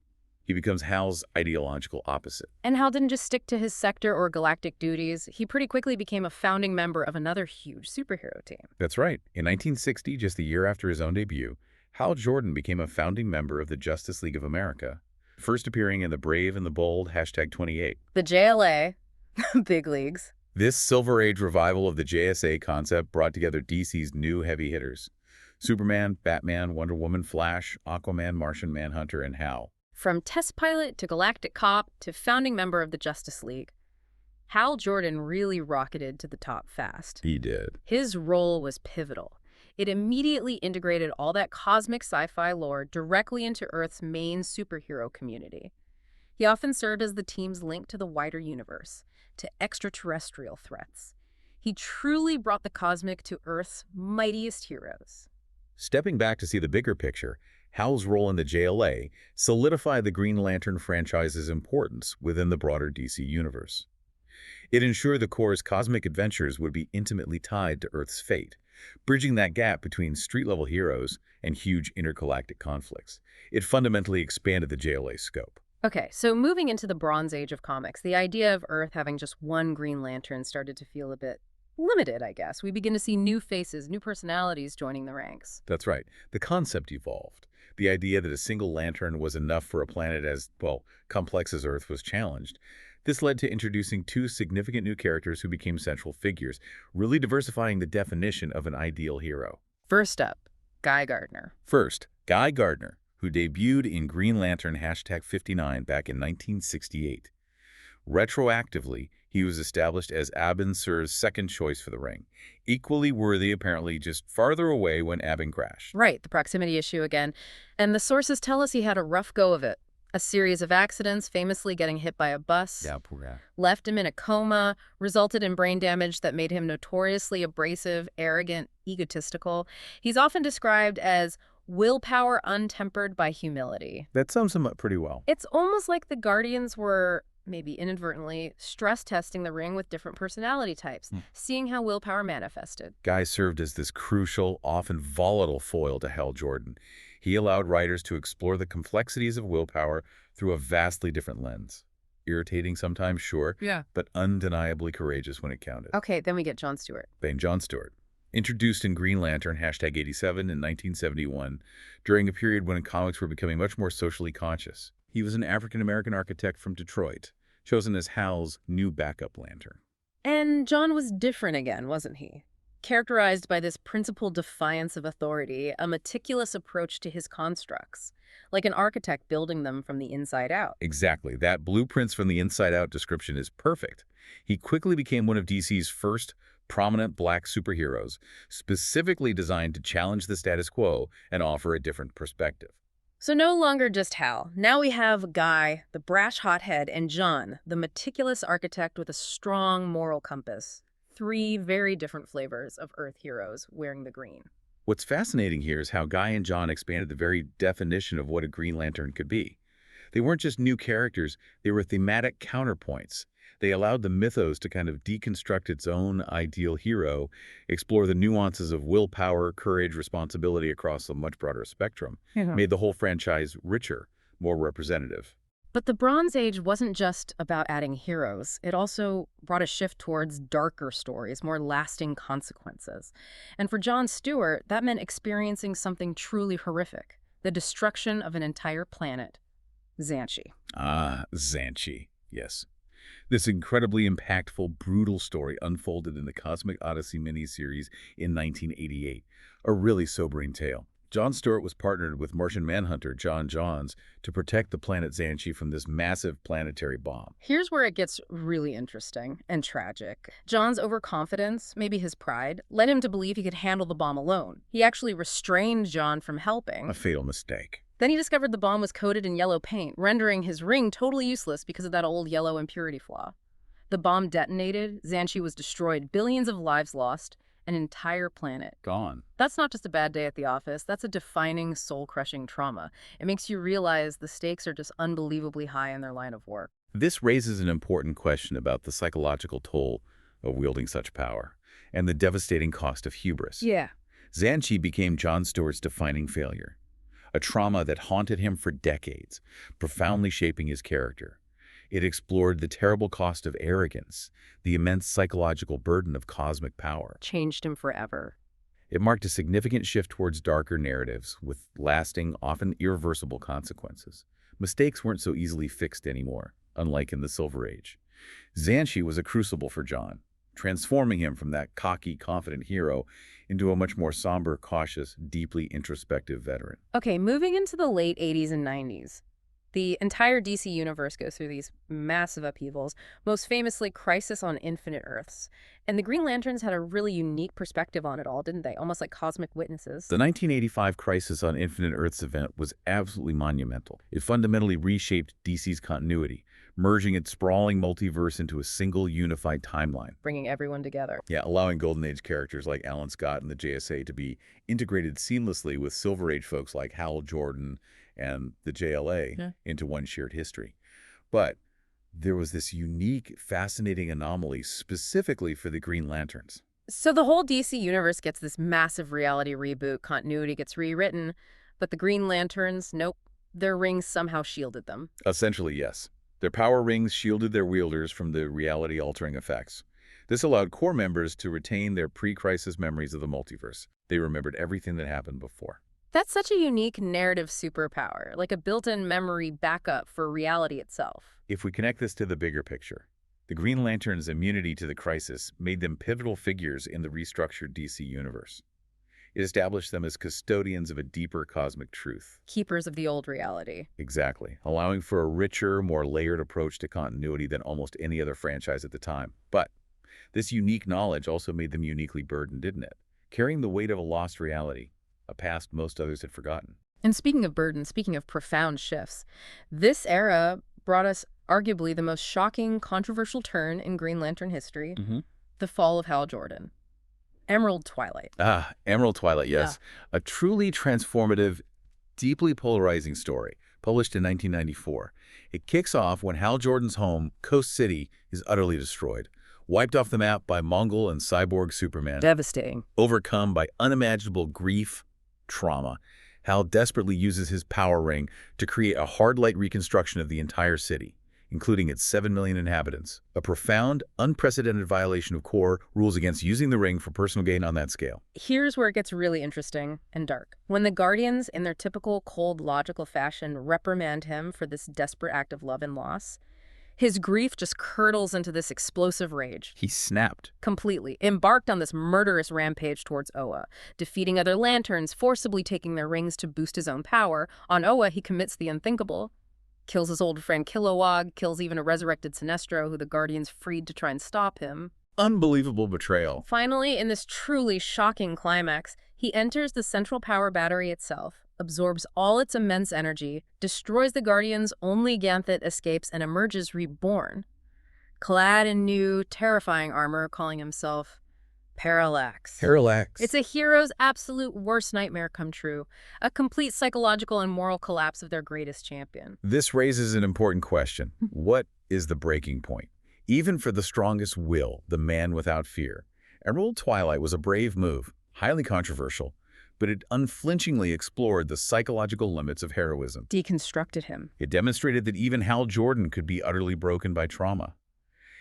Speaker 2: He becomes Hal's ideological opposite.
Speaker 1: And Hal didn't just stick to his sector or galactic duties. He pretty quickly became a founding member of another huge superhero team.
Speaker 2: That's right. In 1960, just a year after his own debut, Hal Jordan became a founding member of the Justice League of America, first appearing in the Brave and the Bold #28.
Speaker 1: The JLA, big leagues.
Speaker 2: This Silver Age revival of the JSA concept brought together DC's new heavy hitters: Superman, Batman, Wonder Woman, Flash, Aquaman, Martian Manhunter, and Hal.
Speaker 1: From test pilot to galactic cop to founding member of the Justice League, Hal Jordan really rocketed to the top fast.
Speaker 2: He did.
Speaker 1: His role was pivotal. It immediately integrated all that cosmic sci-fi lore directly into Earth's main superhero community. He often served as the team's link to the wider universe, to extraterrestrial threats. He truly brought the cosmic to Earth's mightiest heroes.
Speaker 2: Stepping back to see the bigger picture, Hal's role in the JLA solidified the Green Lantern franchise's importance within the broader DC universe. It ensured the Corps' cosmic adventures would be intimately tied to Earth's fate, bridging that gap between street-level heroes and huge intergalactic conflicts. It fundamentally expanded the JLA's scope.
Speaker 1: Okay, so moving into the Bronze Age of comics, the idea of Earth having just one Green Lantern started to feel a bit limited, I guess. We begin to see new faces, new personalities joining the ranks.
Speaker 2: That's right. The concept evolved. The idea that a single lantern was enough for a planet as, well, complex as Earth was challenged. This led to introducing two significant new characters who became central figures, really diversifying the definition of an ideal hero.
Speaker 1: First up, Gardner.
Speaker 2: First, Gardner, who debuted in Green Lantern #59 back in 1968. Retroactively, he was established as Abin Sur's second choice for the ring. Equally worthy, apparently, just farther away when Abin crashed.
Speaker 1: Right, the proximity issue again. And the sources tell us he had a rough go of it. A series of accidents, famously getting hit by a bus,
Speaker 2: Yeah, poor guy.
Speaker 1: left him in a coma, resulted in brain damage that made him notoriously abrasive, arrogant, egotistical. He's often described as willpower untempered by humility.
Speaker 2: That sums him up pretty well.
Speaker 1: It's almost like the Guardians were, maybe inadvertently, stress testing the ring with different personality types, seeing how willpower manifested.
Speaker 2: Guy served as this crucial, often volatile foil to Hal Jordan. He allowed writers to explore the complexities of willpower through a vastly different lens. Irritating sometimes, sure,
Speaker 1: Yeah.
Speaker 2: but undeniably courageous when it counted.
Speaker 1: Okay, then we get John Stewart.
Speaker 2: John Stewart. Introduced in Green Lantern #87 in 1971, during a period when comics were becoming much more socially conscious. He was an African-American architect from Detroit, chosen as Hal's new backup lantern.
Speaker 1: And John was different again, wasn't he? Characterized by this principled defiance of authority, a meticulous approach to his constructs, like an architect building them from the inside out.
Speaker 2: Exactly. That blueprints from the inside out description is perfect. He quickly became one of DC's first prominent black superheroes, specifically designed to challenge the status quo and offer a different perspective.
Speaker 1: So no longer just Hal. Now we have Guy, the brash hothead, and John, the meticulous architect with a strong moral compass. Three very different flavors of Earth heroes wearing the green.
Speaker 2: What's fascinating here is how Guy and John expanded the very definition of what a Green Lantern could be. They weren't just new characters, they were thematic counterpoints. They allowed the mythos to kind of deconstruct its own ideal hero, explore the nuances of willpower, courage, responsibility across a much broader spectrum, made the whole franchise richer, more representative.
Speaker 1: But the Bronze Age wasn't just about adding heroes. It also brought a shift towards darker stories, more lasting consequences. And for John Stewart, that meant experiencing something truly horrific, the destruction of an entire planet, Xanshi.
Speaker 2: Ah, Xanshi, yes. This incredibly impactful, brutal story unfolded in the Cosmic Odyssey miniseries in 1988, a really sobering tale. John Stewart was partnered with Martian Manhunter John Johns to protect the planet Xanshi from this massive planetary bomb.
Speaker 1: Here's where it gets really interesting and tragic. John's overconfidence, maybe his pride, led him to believe he could handle the bomb alone. He actually restrained John from helping.
Speaker 2: A fatal mistake.
Speaker 1: Then he discovered the bomb was coated in yellow paint, rendering his ring totally useless because of that old yellow impurity flaw. The bomb detonated, Xanshi was destroyed, billions of lives lost, an entire planet
Speaker 2: Gone.
Speaker 1: That's not just a bad day at the office. That's a defining, soul-crushing trauma. It makes you realize the stakes are just unbelievably high in their line of work.
Speaker 2: This raises an important question about the psychological toll of wielding such power and the devastating cost of hubris.
Speaker 1: Yeah.
Speaker 2: Xanshi became John Stewart's defining failure, a trauma that haunted him for decades, profoundly shaping his character. It explored the terrible cost of arrogance, the immense psychological burden of cosmic power.
Speaker 1: Changed him forever.
Speaker 2: It marked a significant shift towards darker narratives with lasting, often irreversible consequences. Mistakes weren't so easily fixed anymore, unlike in the Silver Age. Xanshi was a crucible for John, transforming him from that cocky, confident hero into a much more somber, cautious, deeply introspective veteran.
Speaker 1: Okay, moving into the late 80s and 90s. The entire DC universe goes through these massive upheavals, most famously Crisis on Infinite Earths. And the Green Lanterns had a really unique perspective on it all, didn't they? Almost like cosmic witnesses.
Speaker 2: The 1985 Crisis on Infinite Earths event was absolutely monumental. It fundamentally reshaped DC's continuity, merging its sprawling multiverse into a single unified timeline.
Speaker 1: Bringing everyone together.
Speaker 2: Yeah, allowing Golden Age characters like Alan Scott and the JSA to be integrated seamlessly with Silver Age folks like Hal Jordan and the JLA into one shared history. But there was this unique, fascinating anomaly specifically for the Green Lanterns.
Speaker 1: So the whole DC universe gets this massive reality reboot, continuity gets rewritten, but the Green Lanterns, nope, their rings somehow shielded them.
Speaker 2: Essentially, yes. Their power rings shielded their wielders from the reality-altering effects. This allowed core members to retain their pre-crisis memories of the multiverse. They remembered everything that happened before.
Speaker 1: That's such a unique narrative superpower, like a built-in memory backup for reality itself.
Speaker 2: If we connect this to the bigger picture, the Green Lantern's immunity to the crisis made them pivotal figures in the restructured DC universe. It established them as custodians of a deeper cosmic truth.
Speaker 1: Keepers of the old reality.
Speaker 2: Exactly, allowing for a richer, more layered approach to continuity than almost any other franchise at the time. But this unique knowledge also made them uniquely burdened, didn't it? Carrying the weight of a lost reality, a past most others had forgotten.
Speaker 1: And speaking of burden, speaking of profound shifts, this era brought us arguably the most shocking, controversial turn in Green Lantern history, the fall of Hal Jordan. Emerald Twilight.
Speaker 2: Ah, Emerald Twilight, yes. Yeah. A truly transformative, deeply polarizing story, published in 1994. It kicks off when Hal Jordan's home, Coast City, is utterly destroyed, wiped off the map by Mongol and cyborg Superman.
Speaker 1: Devastating.
Speaker 2: Overcome by unimaginable grief, trauma, Hal desperately uses his power ring to create a hard light reconstruction of the entire city. including its 7 million inhabitants. A profound, unprecedented violation of core rules against using the ring for personal gain on that scale.
Speaker 1: Here's where it gets really interesting and dark. When the Guardians, in their typical cold, logical fashion, reprimand him for this desperate act of love and loss, his grief just curdles into this explosive rage.
Speaker 2: He snapped.
Speaker 1: Completely. Embarked on this murderous rampage towards Oa, defeating other Lanterns, forcibly taking their rings to boost his own power. On Oa, he commits the unthinkable. Kills his old friend Kilowog, kills even a resurrected Sinestro who the Guardians freed to try and stop him.
Speaker 2: Unbelievable betrayal.
Speaker 1: Finally, in this truly shocking climax, he enters the central power battery itself, absorbs all its immense energy, destroys the Guardians, only Ganthet escapes and emerges reborn, clad in new, terrifying armor, calling himself Parallax.
Speaker 2: Parallax.
Speaker 1: It's a hero's absolute worst nightmare come true, a complete psychological and moral collapse of their greatest champion.
Speaker 2: This raises an important question. What is the breaking point? Even for the strongest will, the man without fear. Emerald Twilight was a brave move, highly controversial, but it unflinchingly explored the psychological limits of heroism.
Speaker 1: Deconstructed him.
Speaker 2: It demonstrated that even Hal Jordan could be utterly broken by trauma.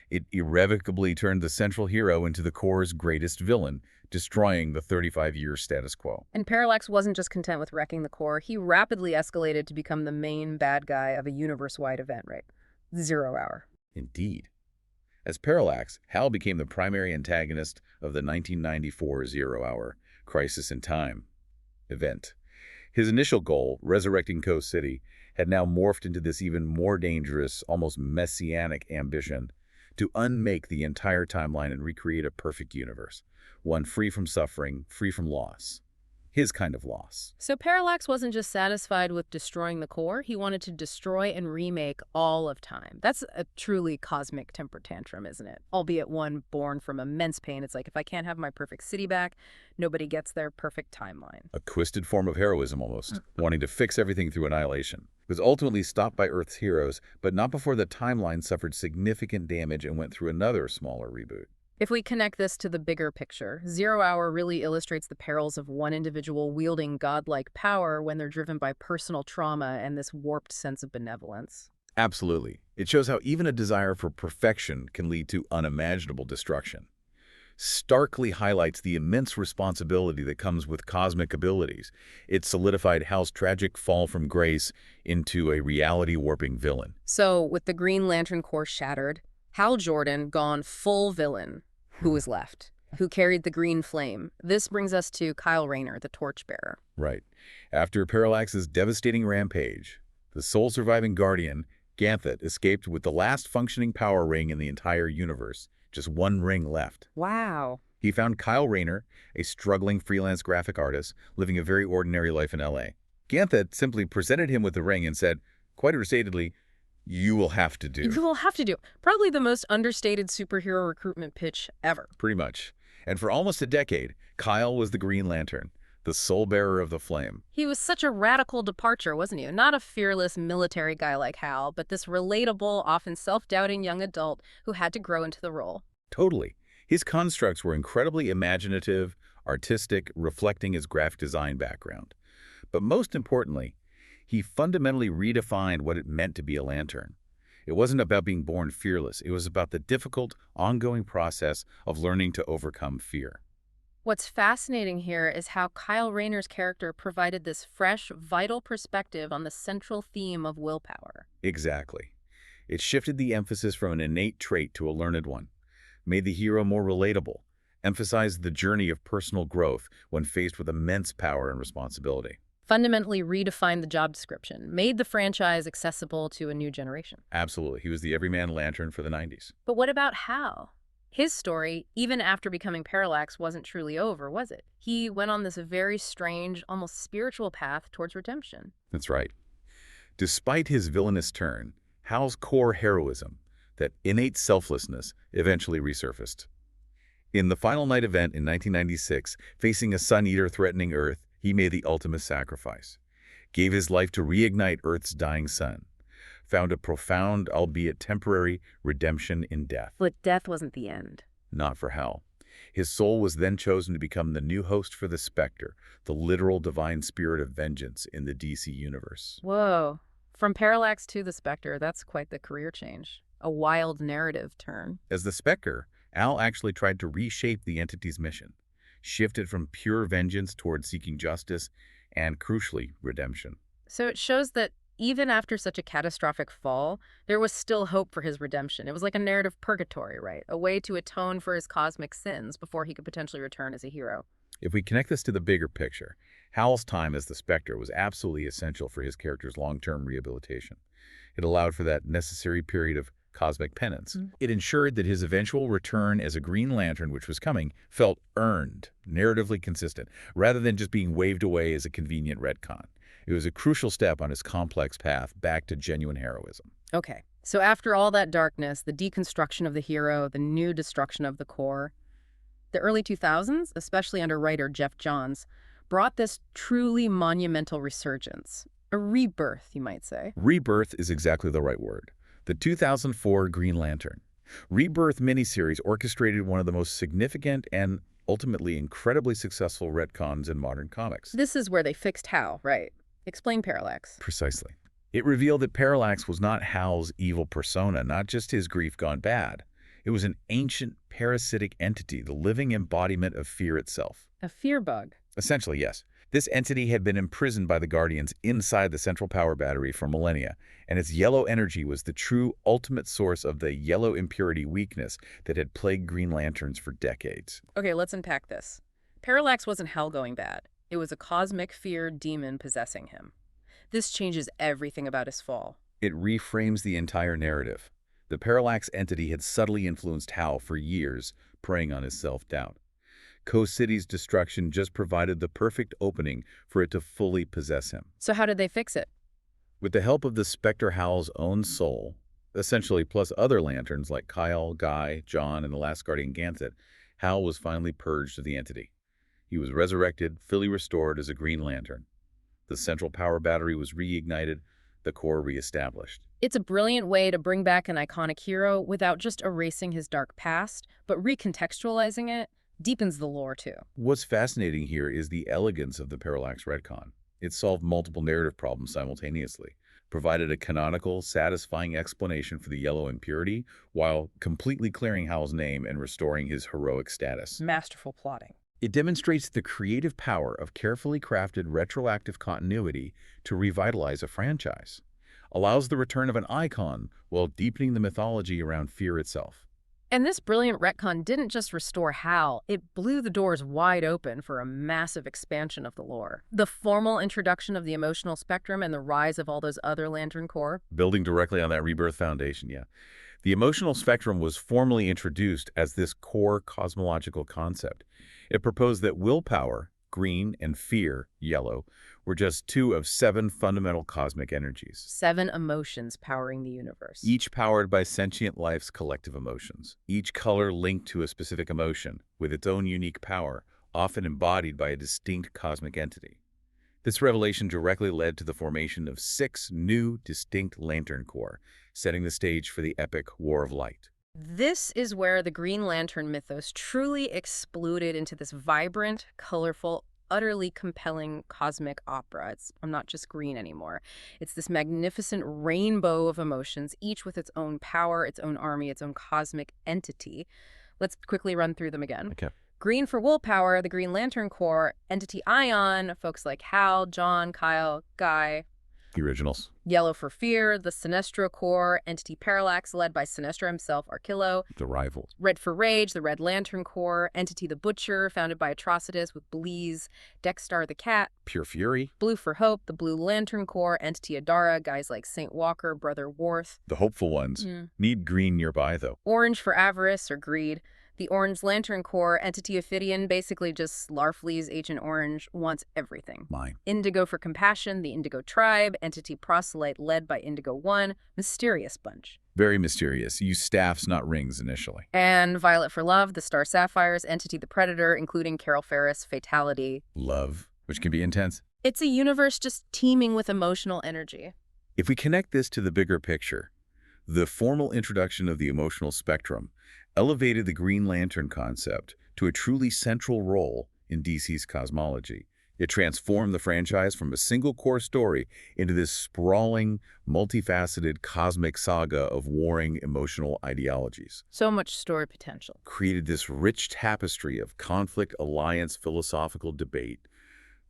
Speaker 2: It irrevocably turned the central hero into the Corps' greatest villain, destroying the 35-year status quo.
Speaker 1: And Parallax wasn't just content with wrecking the Corps. He rapidly escalated to become the main bad guy of a universe-wide event, right? 0 Hour.
Speaker 2: Indeed. As Parallax, Hal became the primary antagonist of the 1994 0 Hour Crisis in Time event. His initial goal, resurrecting Coast City, had now morphed into this even more dangerous, almost messianic ambition to unmake the entire timeline and recreate a perfect universe, one free from suffering, free from loss. His kind of loss.
Speaker 1: So Parallax wasn't just satisfied with destroying the Corps, he wanted to destroy and remake all of time. That's a truly cosmic temper tantrum, isn't it? Albeit one born from immense pain. It's like, if I can't have my perfect city back, nobody gets their perfect timeline.
Speaker 2: A twisted form of heroism almost, wanting to fix everything through annihilation. It was ultimately stopped by Earth's heroes, but not before the timeline suffered significant damage and went through another smaller reboot.
Speaker 1: If we connect this to the bigger picture, 0 Hour really illustrates the perils of one individual wielding godlike power when they're driven by personal trauma and this warped sense of benevolence.
Speaker 2: Absolutely. It shows how even a desire for perfection can lead to unimaginable destruction. Starkly highlights the immense responsibility that comes with cosmic abilities. It solidified Hal's tragic fall from grace into a reality-warping villain.
Speaker 1: So, with the Green Lantern Corps shattered, Hal Jordan gone full villain, who was left? Who carried the green flame? This brings us to Kyle Rayner, the torchbearer.
Speaker 2: Right. After Parallax's devastating rampage, the sole surviving Guardian, Ganthet, escaped with the last functioning power ring in the entire universe. Just one ring left.
Speaker 1: Wow.
Speaker 2: He found Kyle Rayner, a struggling freelance graphic artist, living a very ordinary life in L.A. Ganthet simply presented him with the ring and said, quite irritatedly, "You will have to do."
Speaker 1: You will have to do. Probably the most understated superhero recruitment pitch ever.
Speaker 2: Pretty much. And for almost a decade, Kyle was the Green Lantern, the sole bearer of the flame.
Speaker 1: He was such a radical departure, wasn't he? Not a fearless military guy like Hal, but this relatable, often self-doubting young adult who had to grow into the role.
Speaker 2: Totally. His constructs were incredibly imaginative, artistic, reflecting his graphic design background. But most importantly, he fundamentally redefined what it meant to be a Lantern. It wasn't about being born fearless. It was about the difficult, ongoing process of learning to overcome fear.
Speaker 1: What's fascinating here is how Kyle Rayner's character provided this fresh, vital perspective on the central theme of willpower.
Speaker 2: Exactly. It shifted the emphasis from an innate trait to a learned one, made the hero more relatable, emphasized the journey of personal growth when faced with immense power and responsibility.
Speaker 1: Fundamentally redefined the job description, made the franchise accessible to a new generation.
Speaker 2: Absolutely. He was the everyman Lantern for the 90s.
Speaker 1: But what about Hal? His story, even after becoming Parallax, wasn't truly over, was it? He went on this very strange, almost spiritual path towards redemption.
Speaker 2: That's right. Despite his villainous turn, Hal's core heroism, that innate selflessness, eventually resurfaced. In the Final Night event in 1996, facing a Sun-Eater threatening Earth, he made the ultimate sacrifice, gave his life to reignite Earth's dying sun, found a profound, albeit temporary, redemption in death.
Speaker 1: But death wasn't the end.
Speaker 2: Not for Hal. His soul was then chosen to become the new host for the Spectre, the literal divine spirit of vengeance in the DC universe.
Speaker 1: Whoa. From Parallax to the Spectre, that's quite the career change. A wild narrative turn.
Speaker 2: As the Spectre, Al actually tried to reshape the entity's mission, shifted from pure vengeance toward seeking justice and, crucially, redemption.
Speaker 1: So it shows that even after such a catastrophic fall, there was still hope for his redemption. It was like a narrative purgatory, right? A way to atone for his cosmic sins before he could potentially return as a hero.
Speaker 2: If we connect this to the bigger picture, Hal's time as the Spectre was absolutely essential for his character's long-term rehabilitation. It allowed for that necessary period of cosmic penance. It ensured that his eventual return as a Green Lantern, which was coming, felt earned, narratively consistent, rather than just being waved away as a convenient retcon. It was a crucial step on his complex path back to genuine heroism.
Speaker 1: Okay, so after all that darkness, the deconstruction of the hero, the new destruction of the core, the early 2000s, especially under writer Jeff Johns, brought this truly monumental resurgence. A rebirth, you might say.
Speaker 2: Rebirth is exactly the right word. The 2004 Green Lantern Rebirth miniseries orchestrated one of the most significant and ultimately incredibly successful retcons in modern comics.
Speaker 1: This is where they fixed Hal, right? Explain Parallax.
Speaker 2: Precisely. It revealed that Parallax was not Hal's evil persona, not just his grief gone bad. It was an ancient, parasitic entity, the living embodiment of fear itself.
Speaker 1: A fear bug.
Speaker 2: Essentially, yes. This entity had been imprisoned by the Guardians inside the central power battery for millennia, and its yellow energy was the true ultimate source of the yellow impurity weakness that had plagued Green Lanterns for decades.
Speaker 1: Okay, let's unpack this. Parallax wasn't Hal going bad. It was a cosmic fear demon possessing him. This changes everything about his fall.
Speaker 2: It reframes the entire narrative. The Parallax entity had subtly influenced Hal for years, preying on his self-doubt. Coast City's destruction just provided the perfect opening for it to fully possess him.
Speaker 1: So how did they fix it?
Speaker 2: With the help of the Spectre Hal's own soul, essentially plus other Lanterns like Kyle, Guy, John, and the last Guardian Gansett, Hal was finally purged of the entity. He was resurrected, fully restored as a Green Lantern. The central power battery was reignited, the core reestablished.
Speaker 1: It's a brilliant way to bring back an iconic hero without just erasing his dark past, but recontextualizing it deepens the lore too.
Speaker 2: What's fascinating here is the elegance of the Parallax retcon. It solved multiple narrative problems simultaneously, provided a canonical, satisfying explanation for the yellow impurity, while completely clearing Hal's name and restoring his heroic status.
Speaker 1: Masterful plotting.
Speaker 2: It demonstrates the creative power of carefully crafted retroactive continuity to revitalize a franchise, allows the return of an icon while deepening the mythology around fear itself.
Speaker 1: And this brilliant retcon didn't just restore Hal, it blew the doors wide open for a massive expansion of the lore. The formal introduction of the emotional spectrum and the rise of all those other Lantern Corps.
Speaker 2: Building directly on that rebirth foundation, yeah. The emotional spectrum was formally introduced as this core cosmological concept. It proposed that willpower, green, and fear, yellow, were just two of 7 fundamental cosmic energies.
Speaker 1: 7 emotions powering the universe.
Speaker 2: Each powered by sentient life's collective emotions. Each color linked to a specific emotion, with its own unique power, often embodied by a distinct cosmic entity. This revelation directly led to the formation of 6 new, distinct Lantern Corps, setting the stage for the epic War of Light.
Speaker 1: This is where the Green Lantern mythos truly exploded into this vibrant, colorful, utterly compelling cosmic opera. I'm not just green anymore. It's this magnificent rainbow of emotions, each with its own power, its own army, its own cosmic entity. Let's quickly run through them again.
Speaker 2: Okay.
Speaker 1: Green for willpower, the Green Lantern Corps, Entity Ion, folks like Hal, John, Kyle, Guy.
Speaker 2: The originals.
Speaker 1: Yellow for fear, the Sinestro Corps, Entity Parallax, led by Sinestro himself, Archillo.
Speaker 2: The rivals.
Speaker 1: Red for rage, the Red Lantern Corps, Entity the Butcher, founded by Atrocitus with Bleeze, Dexstar the Cat.
Speaker 2: Pure Fury.
Speaker 1: Blue for hope, the Blue Lantern Corps, Entity Adara, guys like Saint Walker, Brother Worth.
Speaker 2: The hopeful ones. Need green nearby, though.
Speaker 1: Orange for avarice or greed. The Orange Lantern Corps, Entity Ophidian, basically just Larfleeze, Agent Orange, wants everything.
Speaker 2: Mine.
Speaker 1: Indigo for compassion, the Indigo Tribe, Entity Proselyte led by Indigo One, mysterious bunch.
Speaker 2: Very mysterious. Use staffs, not rings, initially.
Speaker 1: And Violet for love, the Star Sapphires, Entity the Predator, including Carol Ferris, Fatality.
Speaker 2: Love, which can be intense.
Speaker 1: It's a universe just teeming with emotional energy.
Speaker 2: If we connect this to the bigger picture, the formal introduction of the emotional spectrum elevated the Green Lantern concept to a truly central role in DC's cosmology. It transformed the franchise from a single core story into this sprawling, multifaceted cosmic saga of warring emotional ideologies.
Speaker 1: So much story potential.
Speaker 2: Created this rich tapestry of conflict, alliance, philosophical debate,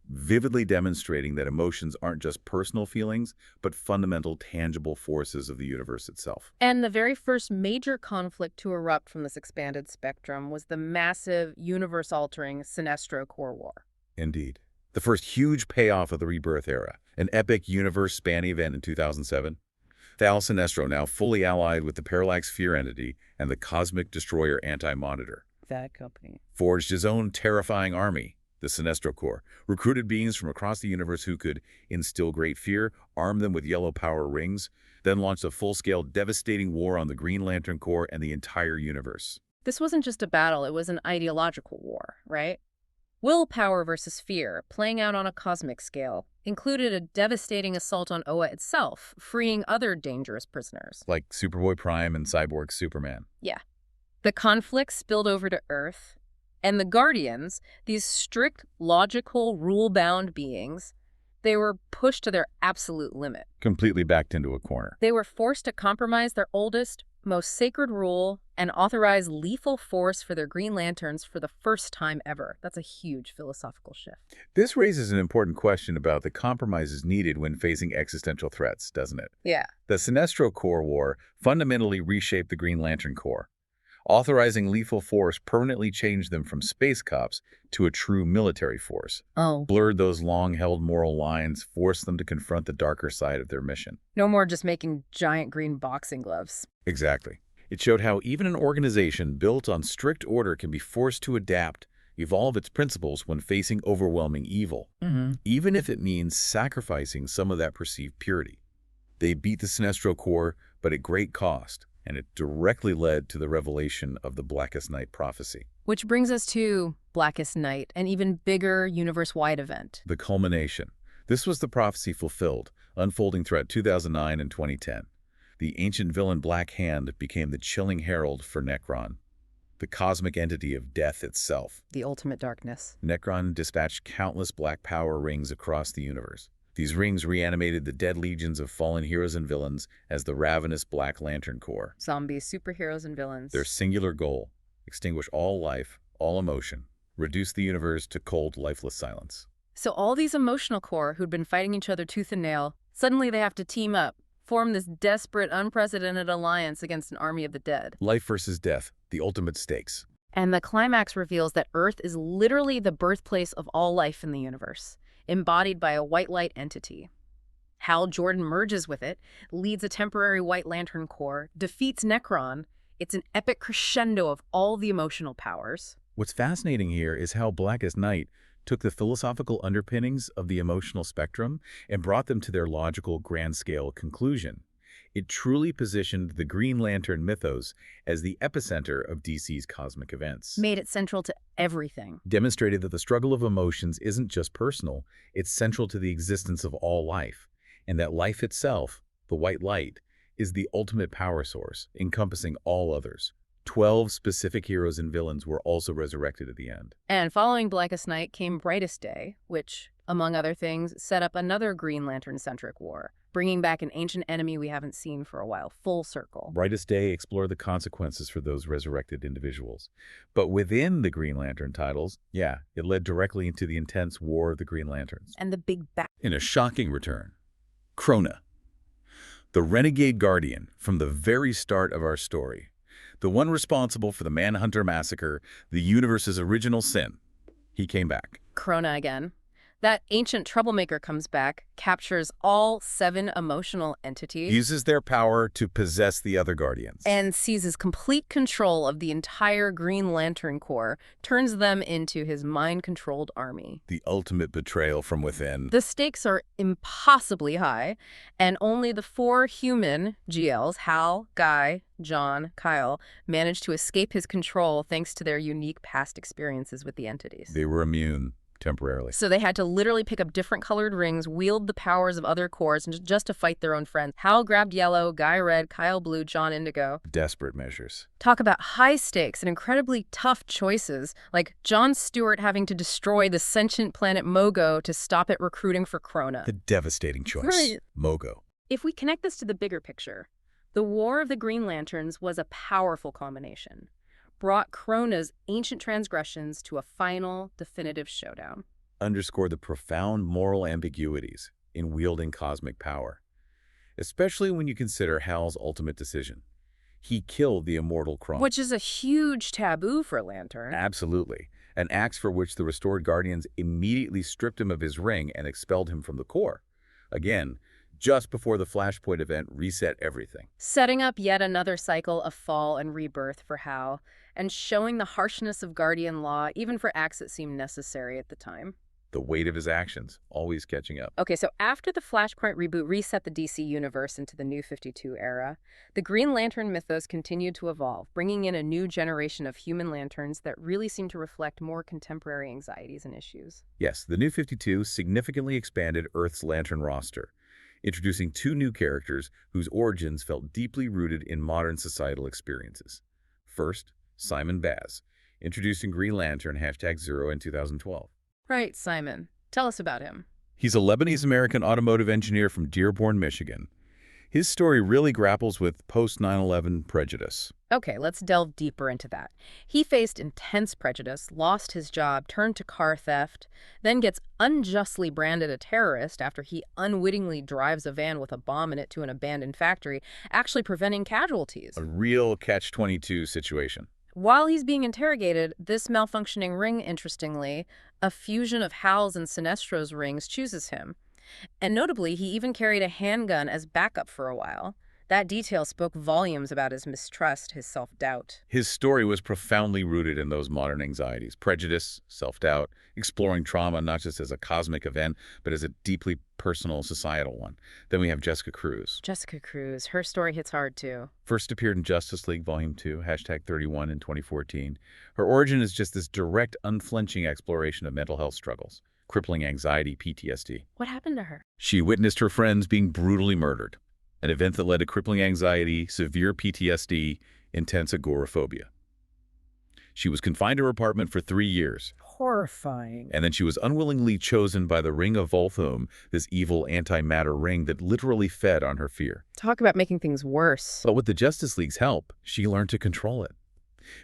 Speaker 2: vividly demonstrating that emotions aren't just personal feelings, but fundamental, tangible forces of the universe itself.
Speaker 1: And the very first major conflict to erupt from this expanded spectrum was the massive, universe-altering Sinestro Core War.
Speaker 2: Indeed. The first huge payoff of the Rebirth era, an epic universe-spanning event in 2007. Thal Sinestro, now fully allied with the Parallax Sphere entity and the Cosmic Destroyer Anti-Monitor,
Speaker 1: That company.
Speaker 2: forged his own terrifying army, the Sinestro Corps, recruited beings from across the universe who could instill great fear, arm them with yellow power rings, then launched a full-scale, devastating war on the Green Lantern Corps and the entire universe.
Speaker 1: This wasn't just a battle, it was an ideological war, right? Willpower versus fear, playing out on a cosmic scale, included a devastating assault on Oa itself, freeing other dangerous prisoners.
Speaker 2: Like Superboy Prime and Cyborg Superman.
Speaker 1: Yeah. The conflict spilled over to Earth, and the Guardians, these strict, logical, rule-bound beings, they were pushed to their absolute limit.
Speaker 2: Completely backed into a corner.
Speaker 1: They were forced to compromise their oldest, most sacred rule and authorize lethal force for their Green Lanterns for the first time ever. That's a huge philosophical shift.
Speaker 2: This raises an important question about the compromises needed when facing existential threats, doesn't it?
Speaker 1: Yeah.
Speaker 2: The Sinestro Corps War fundamentally reshaped the Green Lantern Corps. Authorizing lethal force permanently changed them from space cops to a true military force.
Speaker 1: Oh.
Speaker 2: Blurred those long-held moral lines, forced them to confront the darker side of their mission.
Speaker 1: No more just making giant green boxing gloves.
Speaker 2: Exactly. It showed how even an organization built on strict order can be forced to adapt, evolve its principles when facing overwhelming evil, even if it means sacrificing some of that perceived purity. They beat the Sinestro Corps, but at great cost, and it directly led to the revelation of the Blackest Night prophecy.
Speaker 1: Which brings us to Blackest Night, an even bigger universe-wide event.
Speaker 2: The culmination. This was the prophecy fulfilled, unfolding throughout 2009 and 2010. The ancient villain Black Hand became the chilling herald for Nekron, the cosmic entity of death itself.
Speaker 1: The ultimate darkness.
Speaker 2: Nekron dispatched countless black power rings across the universe. These rings reanimated the dead legions of fallen heroes and villains as the ravenous Black Lantern Corps.
Speaker 1: Zombies, superheroes, and villains.
Speaker 2: Their singular goal: extinguish all life, all emotion, reduce the universe to cold, lifeless silence.
Speaker 1: So all these emotional core who'd been fighting each other tooth and nail, suddenly they have to team up, form this desperate, unprecedented alliance against an army of the dead.
Speaker 2: Life versus death, the ultimate stakes.
Speaker 1: And the climax reveals that Earth is literally the birthplace of all life in the universe, embodied by a white light entity. Hal Jordan merges with it, leads a temporary White Lantern Corps, defeats Nekron. It's an epic crescendo of all the emotional powers.
Speaker 2: What's fascinating here is how Blackest Night took the philosophical underpinnings of the emotional spectrum and brought them to their logical, grand-scale conclusion. It truly positioned the Green Lantern mythos as the epicenter of DC's cosmic events.
Speaker 1: Made it central to everything.
Speaker 2: Demonstrated that the struggle of emotions isn't just personal, it's central to the existence of all life, and that life itself, the white light, is the ultimate power source, encompassing all others. 12 specific heroes and villains were also resurrected at the end.
Speaker 1: And following Blackest Night came Brightest Day, which, among other things, set up another Green Lantern-centric war, bringing back an ancient enemy we haven't seen for a while, full circle.
Speaker 2: Brightest Day explored the consequences for those resurrected individuals. But within the Green Lantern titles, it led directly into the intense War of the Green Lanterns.
Speaker 1: And the big bat.
Speaker 2: In a shocking return, Krona, the renegade guardian from the very start of our story, the one responsible for the Manhunter Massacre, the universe's original sin. He came back.
Speaker 1: Krona again. That ancient troublemaker comes back, captures all 7 emotional entities,
Speaker 2: Uses their power to possess the other Guardians.
Speaker 1: and seizes complete control of the entire Green Lantern Corps, turns them into his mind-controlled army.
Speaker 2: The ultimate betrayal from within.
Speaker 1: The stakes are impossibly high, and only the 4 human GLs, Hal, Guy, John, Kyle, managed to escape his control thanks to their unique past experiences with the entities.
Speaker 2: They were immune. temporarily.
Speaker 1: So they had to literally pick up different colored rings, wield the powers of other cores, and just to fight their own friends. Hal grabbed yellow, Guy red, Kyle blue, John indigo.
Speaker 2: Desperate measures.
Speaker 1: Talk about high stakes and incredibly tough choices, like John Stewart having to destroy the sentient planet Mogo to stop it recruiting for Krona.
Speaker 2: The devastating choice.
Speaker 1: Right.
Speaker 2: Mogo.
Speaker 1: If we connect this to the bigger picture, the War of the Green Lanterns was a powerful combination. Brought Krona's ancient transgressions to a final, definitive showdown.
Speaker 2: Underscore the profound moral ambiguities in wielding cosmic power, especially when you consider Hal's ultimate decision. He killed the immortal Krona.
Speaker 1: Which is a huge taboo for a Lantern.
Speaker 2: Absolutely. An act for which the restored Guardians immediately stripped him of his ring and expelled him from the Corps. Again, just before the Flashpoint event reset everything.
Speaker 1: Setting up yet another cycle of fall and rebirth for Hal, and showing the harshness of Guardian law even for acts that seemed necessary at the time.
Speaker 2: The weight of his actions, always catching up.
Speaker 1: Okay, so after the Flashpoint reboot reset the DC universe into the New 52 era, the Green Lantern mythos continued to evolve, bringing in a new generation of human lanterns that really seemed to reflect more contemporary anxieties and issues.
Speaker 2: Yes, the New 52 significantly expanded Earth's Lantern roster, introducing 2 new characters whose origins felt deeply rooted in modern societal experiences. First, Simon Baz, introduced in Green Lantern #0 in 2012.
Speaker 1: Right, Simon. Tell us about him.
Speaker 2: He's a Lebanese-American automotive engineer from Dearborn, Michigan. His story really grapples with post-9/11 prejudice.
Speaker 1: Okay, let's delve deeper into that. He faced intense prejudice, lost his job, turned to car theft, then gets unjustly branded a terrorist after he unwittingly drives a van with a bomb in it to an abandoned factory, actually preventing casualties.
Speaker 2: A real catch-22 situation.
Speaker 1: While he's being interrogated, this malfunctioning ring, interestingly, a fusion of Hal's and Sinestro's rings, chooses him. And notably, he even carried a handgun as backup for a while. That detail spoke volumes about his mistrust, his self-doubt.
Speaker 2: His story was profoundly rooted in those modern anxieties, prejudice, self-doubt, exploring trauma not just as a cosmic event, but as a deeply personal societal one. Then we have Jessica Cruz.
Speaker 1: Jessica Cruz, her story hits hard too.
Speaker 2: First appeared in Justice League Volume 2, #31 in 2014. Her origin is just this direct, unflinching exploration of mental health struggles, crippling anxiety, PTSD.
Speaker 1: What happened to her?
Speaker 2: She witnessed her friends being brutally murdered, an event that led to crippling anxiety, severe PTSD, intense agoraphobia. She was confined to her apartment for 3 years.
Speaker 1: Horrifying.
Speaker 2: And then she was unwillingly chosen by the Ring of Volthoom, this evil antimatter ring that literally fed on her fear.
Speaker 1: Talk about making things worse.
Speaker 2: But with the Justice League's help, she learned to control it.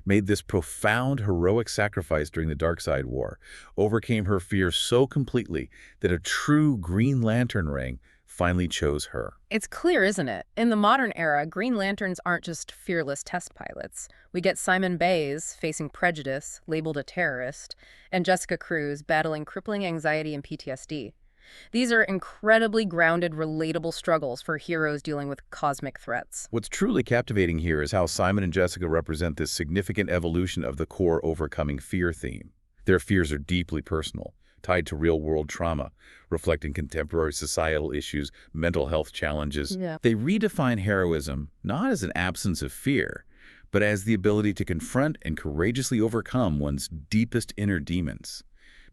Speaker 2: Made this profound, heroic sacrifice during the Darkseid War, overcame her fear so completely that a true Green Lantern ring finally chose her.
Speaker 1: It's clear, isn't it? In the modern era, Green Lanterns aren't just fearless test pilots. We get Simon Baz facing prejudice, labeled a terrorist, and Jessica Cruz battling crippling anxiety and PTSD. These are incredibly grounded, relatable struggles for heroes dealing with cosmic threats.
Speaker 2: What's truly captivating here is how Simon and Jessica represent this significant evolution of the core overcoming fear theme. Their fears are deeply personal, tied to real-world trauma, reflecting contemporary societal issues, mental health challenges.
Speaker 1: Yeah.
Speaker 2: They redefine heroism not as an absence of fear, but as the ability to confront and courageously overcome one's deepest inner demons.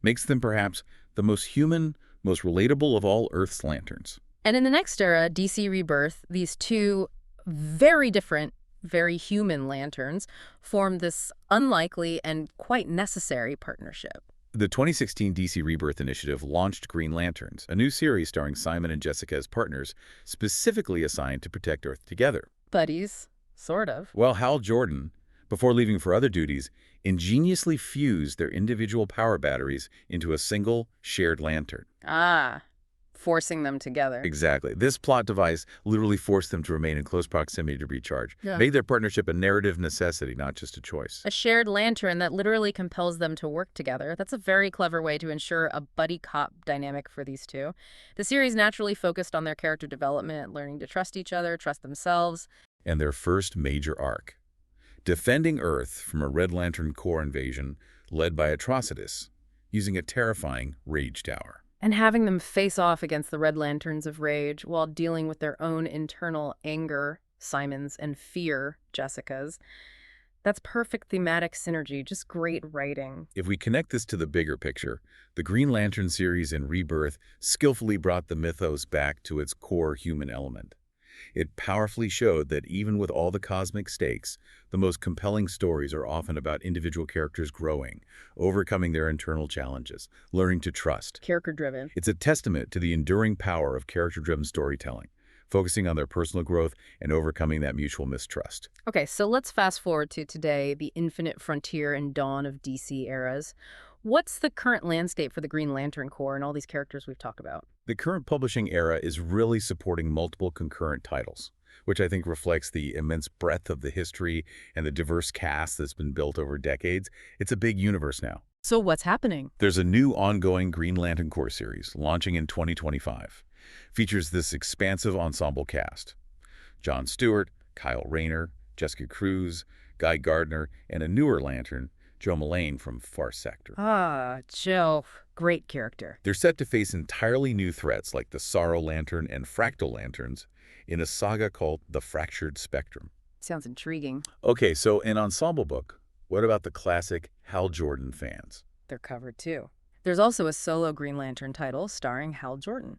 Speaker 2: Makes them perhaps the most human, most relatable of all Earth's lanterns.
Speaker 1: And in the next era, DC Rebirth, these two very different, very human lanterns form this unlikely and quite necessary partnership.
Speaker 2: The 2016 DC Rebirth Initiative launched Green Lanterns, a new series starring Simon and Jessica as partners, specifically assigned to protect Earth together.
Speaker 1: Buddies, sort of.
Speaker 2: Well, Hal Jordan, before leaving for other duties, ingeniously fused their individual power batteries into a single, shared lantern.
Speaker 1: Ah, forcing them together.
Speaker 2: Exactly. This plot device literally forced them to remain in close proximity to recharge. Made their partnership a narrative necessity, not just a choice.
Speaker 1: A shared lantern that literally compels them to work together. That's a very clever way to ensure a buddy cop dynamic for these two. The series naturally focused on their character development, learning to trust each other, trust themselves.
Speaker 2: And their first major arc. Defending Earth from a Red Lantern Corps invasion led by Atrocitus, using a terrifying Rage Tower.
Speaker 1: And having them face off against the Red Lanterns of Rage while dealing with their own internal anger, Simon's, and fear, Jessica's. That's perfect thematic synergy, just great writing.
Speaker 2: If we connect this to the bigger picture, the Green Lantern series in Rebirth skillfully brought the mythos back to its core human element. It powerfully showed that even with all the cosmic stakes, the most compelling stories are often about individual characters growing, overcoming their internal challenges, learning to trust.
Speaker 1: Character-driven.
Speaker 2: It's a testament to the enduring power of character-driven storytelling, focusing on their personal growth and overcoming that mutual mistrust.
Speaker 1: Okay, so let's fast forward to today, the infinite frontier and dawn of DC eras. What's the current landscape for the Green Lantern Corps and all these characters we've talked about?
Speaker 2: The current publishing era is really supporting multiple concurrent titles, which I think reflects the immense breadth of the history and the diverse cast that's been built over decades. It's a big universe now.
Speaker 1: So what's happening?
Speaker 2: There's a new ongoing Green Lantern Corps series launching in 2025. Features this expansive ensemble cast: John Stewart, Kyle Rayner, Jessica Cruz, Guy Gardner, and a newer Lantern, Jo Mullein from Far Sector.
Speaker 1: Ah, Joe. Great character.
Speaker 2: They're set to face entirely new threats like the Sorrow Lantern and Fractal Lanterns in a saga called The Fractured Spectrum.
Speaker 1: Sounds intriguing.
Speaker 2: Okay, so an ensemble book. What about the classic Hal Jordan fans?
Speaker 1: They're covered too. There's also a solo Green Lantern title starring Hal Jordan.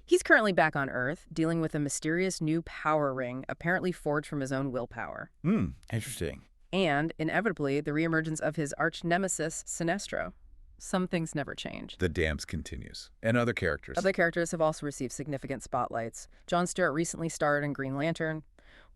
Speaker 1: He's currently back on Earth, dealing with a mysterious new power ring apparently forged from his own willpower.
Speaker 2: Interesting.
Speaker 1: And, inevitably, the reemergence of his arch-nemesis, Sinestro. Some things never change.
Speaker 2: The dance continues. And other characters.
Speaker 1: Other characters have also received significant spotlights. John Stewart recently starred in Green Lantern.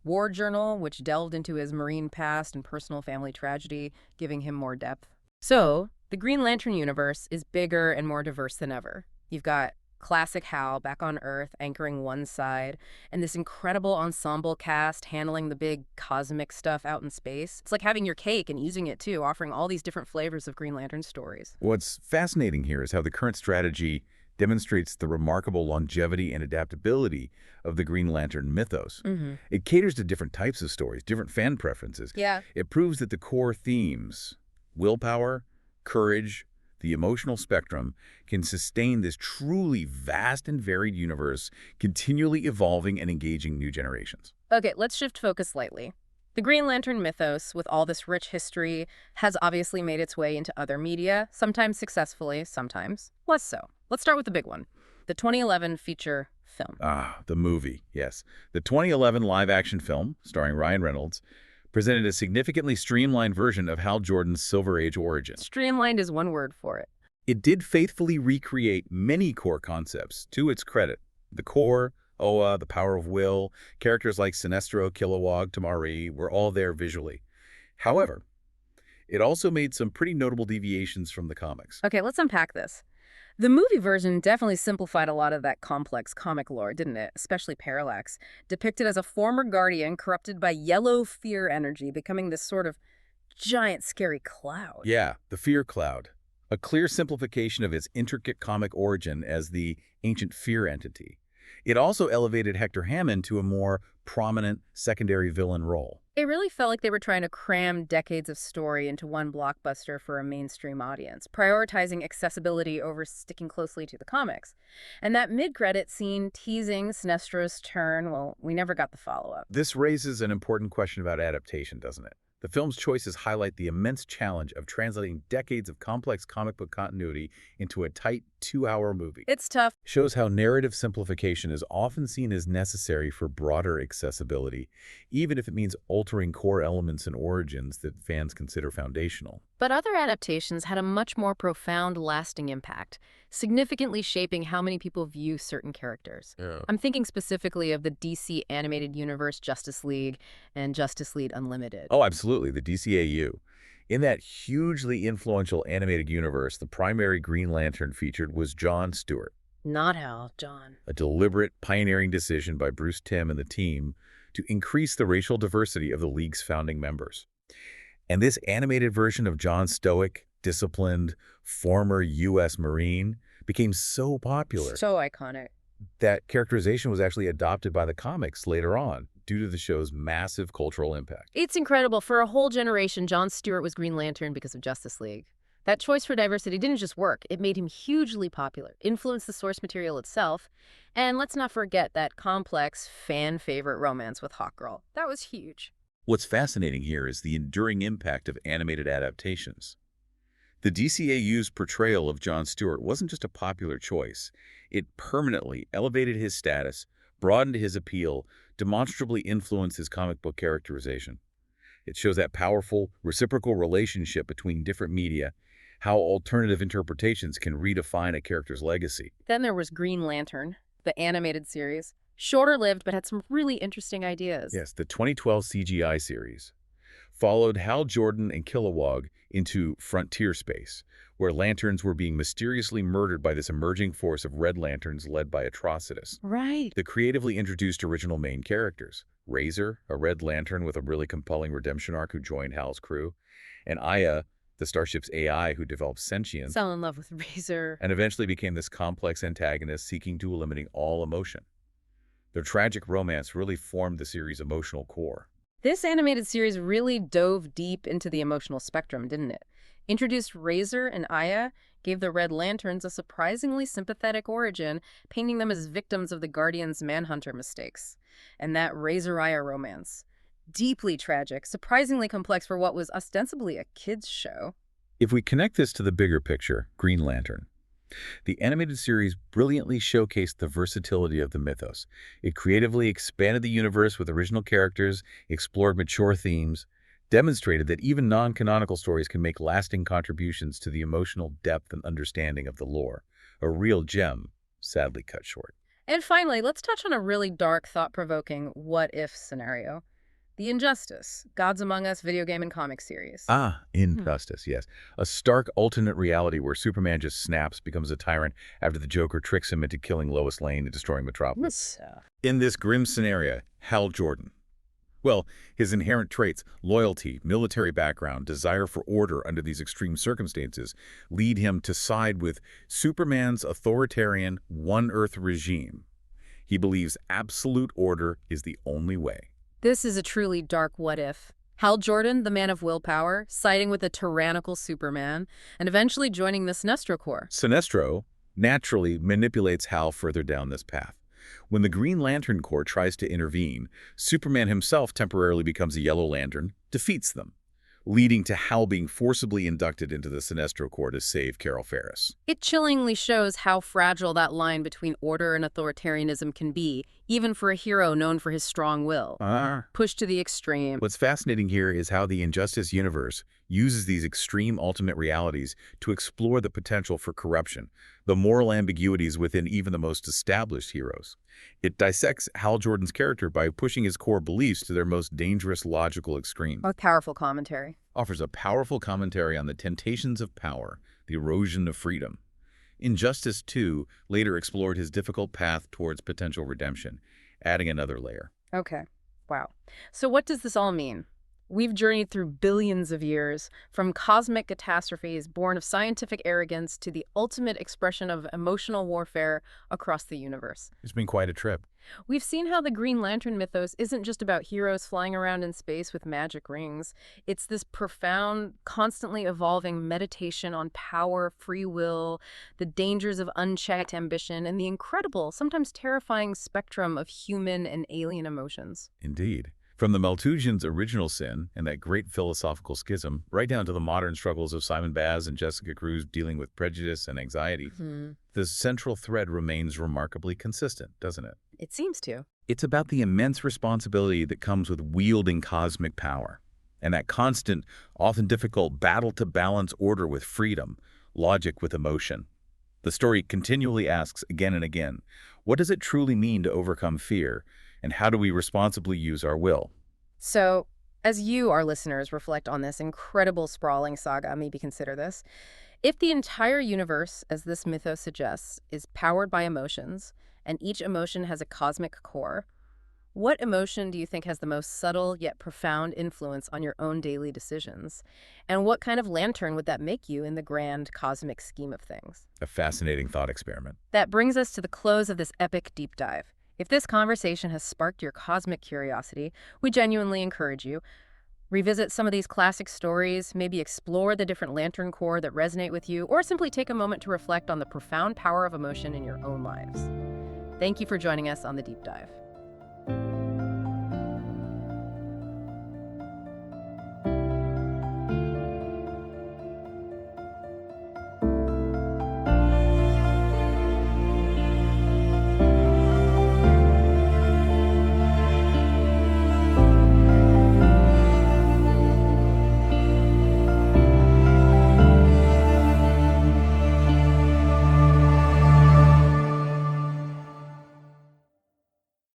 Speaker 1: War Journal, which delved into his Marine past and personal family tragedy, giving him more depth. So, the Green Lantern universe is bigger and more diverse than ever. You've got classic Hal back on Earth anchoring one side, and this incredible ensemble cast handling the big cosmic stuff out in space. It's like having your cake and using it too, offering all these different flavors of Green Lantern stories.
Speaker 2: What's fascinating here is how the current strategy demonstrates the remarkable longevity and adaptability of the Green Lantern mythos. It caters to different types of stories, different fan preferences.
Speaker 1: Yeah.
Speaker 2: It proves that the core themes, willpower, courage, the emotional spectrum, can sustain this truly vast and varied universe, continually evolving and engaging new generations.
Speaker 1: Okay, let's shift focus slightly. The Green Lantern mythos, with all this rich history, has obviously made its way into other media, sometimes successfully, sometimes less so. Let's start with the big one, the 2011 feature film.
Speaker 2: The movie, yes. The 2011 live-action film, starring Ryan Reynolds, presented a significantly streamlined version of Hal Jordan's Silver Age origin.
Speaker 1: Streamlined is one word for it.
Speaker 2: It did faithfully recreate many core concepts, to its credit. The core, Oa, the power of will, characters like Sinestro, Kilowog, Tamari were all there visually. However, it also made some pretty notable deviations from the comics.
Speaker 1: Okay, let's unpack this. The movie version definitely simplified a lot of that complex comic lore, didn't it? Especially Parallax, depicted as a former Guardian corrupted by yellow fear energy, becoming this sort of giant scary cloud.
Speaker 2: Yeah, the Fear Cloud. A clear simplification of its intricate comic origin as the ancient fear entity. It also elevated Hector Hammond to a more prominent secondary villain role.
Speaker 1: It really felt like they were trying to cram decades of story into one blockbuster for a mainstream audience, prioritizing accessibility over sticking closely to the comics. And that mid-credit scene teasing Sinestro's turn, well, we never got the follow-up.
Speaker 2: This raises an important question about adaptation, doesn't it? The film's choices highlight the immense challenge of translating decades of complex comic book continuity into a tight 2-hour movie.
Speaker 1: It's tough.
Speaker 2: Shows how narrative simplification is often seen as necessary for broader accessibility, even if it means altering core elements and origins that fans consider foundational.
Speaker 1: But other adaptations had a much more profound, lasting impact, significantly shaping how many people view certain characters.
Speaker 2: Yeah.
Speaker 1: I'm thinking specifically of the DC animated universe Justice League and Justice League Unlimited.
Speaker 2: Oh, absolutely, the DCAU. In that hugely influential animated universe, the primary Green Lantern featured was John Stewart.
Speaker 1: Not Hal, John.
Speaker 2: A deliberate, pioneering decision by Bruce Timm and the team to increase the racial diversity of the League's founding members. And this animated version of John's stoic, disciplined, former U.S. Marine became so popular
Speaker 1: So iconic.
Speaker 2: that characterization was actually adopted by the comics later on due to the show's massive cultural impact.
Speaker 1: It's incredible. For a whole generation, John Stewart was Green Lantern because of Justice League. That choice for diversity didn't just work. It made him hugely popular, influenced the source material itself, and let's not forget that complex, fan-favorite romance with Hawkgirl. That was huge.
Speaker 2: What's fascinating here is the enduring impact of animated adaptations. The DCAU's portrayal of Jon Stewart wasn't just a popular choice. It permanently elevated his status, broadened his appeal, demonstrably influenced his comic book characterization. It shows that powerful, reciprocal relationship between different media, how alternative interpretations can redefine a character's legacy.
Speaker 1: Then there was Green Lantern, the animated series. Shorter-lived, but had some really interesting ideas.
Speaker 2: Yes, the 2012 CGI series followed Hal Jordan and Kilowog into frontier space, where lanterns were being mysteriously murdered by this emerging force of Red Lanterns led by Atrocitus.
Speaker 1: Right.
Speaker 2: The creatively introduced original main characters, Razor, a Red Lantern with a really compelling redemption arc who joined Hal's crew, and Aya, the starship's AI who developed sentience,
Speaker 1: Fell in love with Razor.
Speaker 2: and eventually became this complex antagonist seeking to eliminate all emotion. Their tragic romance really formed the series' emotional core.
Speaker 1: This animated series really dove deep into the emotional spectrum, didn't it? Introduced Razor and Aya, gave the Red Lanterns a surprisingly sympathetic origin, painting them as victims of the Guardians' Manhunter mistakes. And that Razor-Aya romance. Deeply tragic, surprisingly complex for what was ostensibly a kids' show.
Speaker 2: If we connect this to the bigger picture, Green Lantern, the animated series brilliantly showcased the versatility of the mythos. It creatively expanded the universe with original characters, explored mature themes, demonstrated that even non-canonical stories can make lasting contributions to the emotional depth and understanding of the lore. A real gem, sadly cut short.
Speaker 1: And finally, let's touch on a really dark, thought-provoking what-if scenario. The Injustice, Gods Among Us video game and comic series.
Speaker 2: Injustice, yes. A stark alternate reality where Superman just snaps, becomes a tyrant after the Joker tricks him into killing Lois Lane and destroying Metropolis. In this grim scenario, Hal Jordan. Well, his inherent traits, loyalty, military background, desire for order under these extreme circumstances, lead him to side with Superman's authoritarian One Earth regime. He believes absolute order is the only way.
Speaker 1: This is a truly dark what-if. Hal Jordan, the man of willpower, siding with a tyrannical Superman, and eventually joining the Sinestro Corps.
Speaker 2: Sinestro naturally manipulates Hal further down this path. When the Green Lantern Corps tries to intervene, Superman himself temporarily becomes a Yellow Lantern, defeats them, leading to Hal being forcibly inducted into the Sinestro Corps to save Carol Ferris.
Speaker 1: It chillingly shows how fragile that line between order and authoritarianism can be, even for a hero known for his strong will. Pushed to the extreme.
Speaker 2: What's fascinating here is how the Injustice universe uses these extreme alternate realities to explore the potential for corruption, the moral ambiguities within even the most established heroes. It dissects Hal Jordan's character by pushing his core beliefs to their most dangerous logical extreme.
Speaker 1: A powerful commentary.
Speaker 2: Offers a powerful commentary on the temptations of power, the erosion of freedom. Injustice 2 later explored his difficult path towards potential redemption, adding another layer.
Speaker 1: Okay. Wow. So what does this all mean? We've journeyed through billions of years, from cosmic catastrophes born of scientific arrogance to the ultimate expression of emotional warfare across the universe.
Speaker 2: It's been quite a trip.
Speaker 1: We've seen how the Green Lantern mythos isn't just about heroes flying around in space with magic rings. It's this profound, constantly evolving meditation on power, free will, the dangers of unchecked ambition, and the incredible, sometimes terrifying spectrum of human and alien emotions.
Speaker 2: Indeed. From the Maltusians' original sin and that great philosophical schism, right down to the modern struggles of Simon Baz and Jessica Cruz dealing with prejudice and anxiety, the central thread remains remarkably consistent, doesn't it?
Speaker 1: It seems to.
Speaker 2: It's about the immense responsibility that comes with wielding cosmic power, and that constant, often difficult battle to balance order with freedom, logic with emotion. The story continually asks again and again, what does it truly mean to overcome fear? And how do we responsibly use our will?
Speaker 1: So, as you, our listeners, reflect on this incredible sprawling saga, maybe consider this. If the entire universe, as this mythos suggests, is powered by emotions, and each emotion has a cosmic core, what emotion do you think has the most subtle yet profound influence on your own daily decisions? And what kind of lantern would that make you in the grand cosmic scheme of things?
Speaker 2: A fascinating thought experiment.
Speaker 1: That brings us to the close of this epic deep dive. If this conversation has sparked your cosmic curiosity, we genuinely encourage you. Revisit some of these classic stories, maybe explore the different lantern corps that resonate with you, or simply take a moment to reflect on the profound power of emotion in your own lives. Thank you for joining us on The Deep Dive.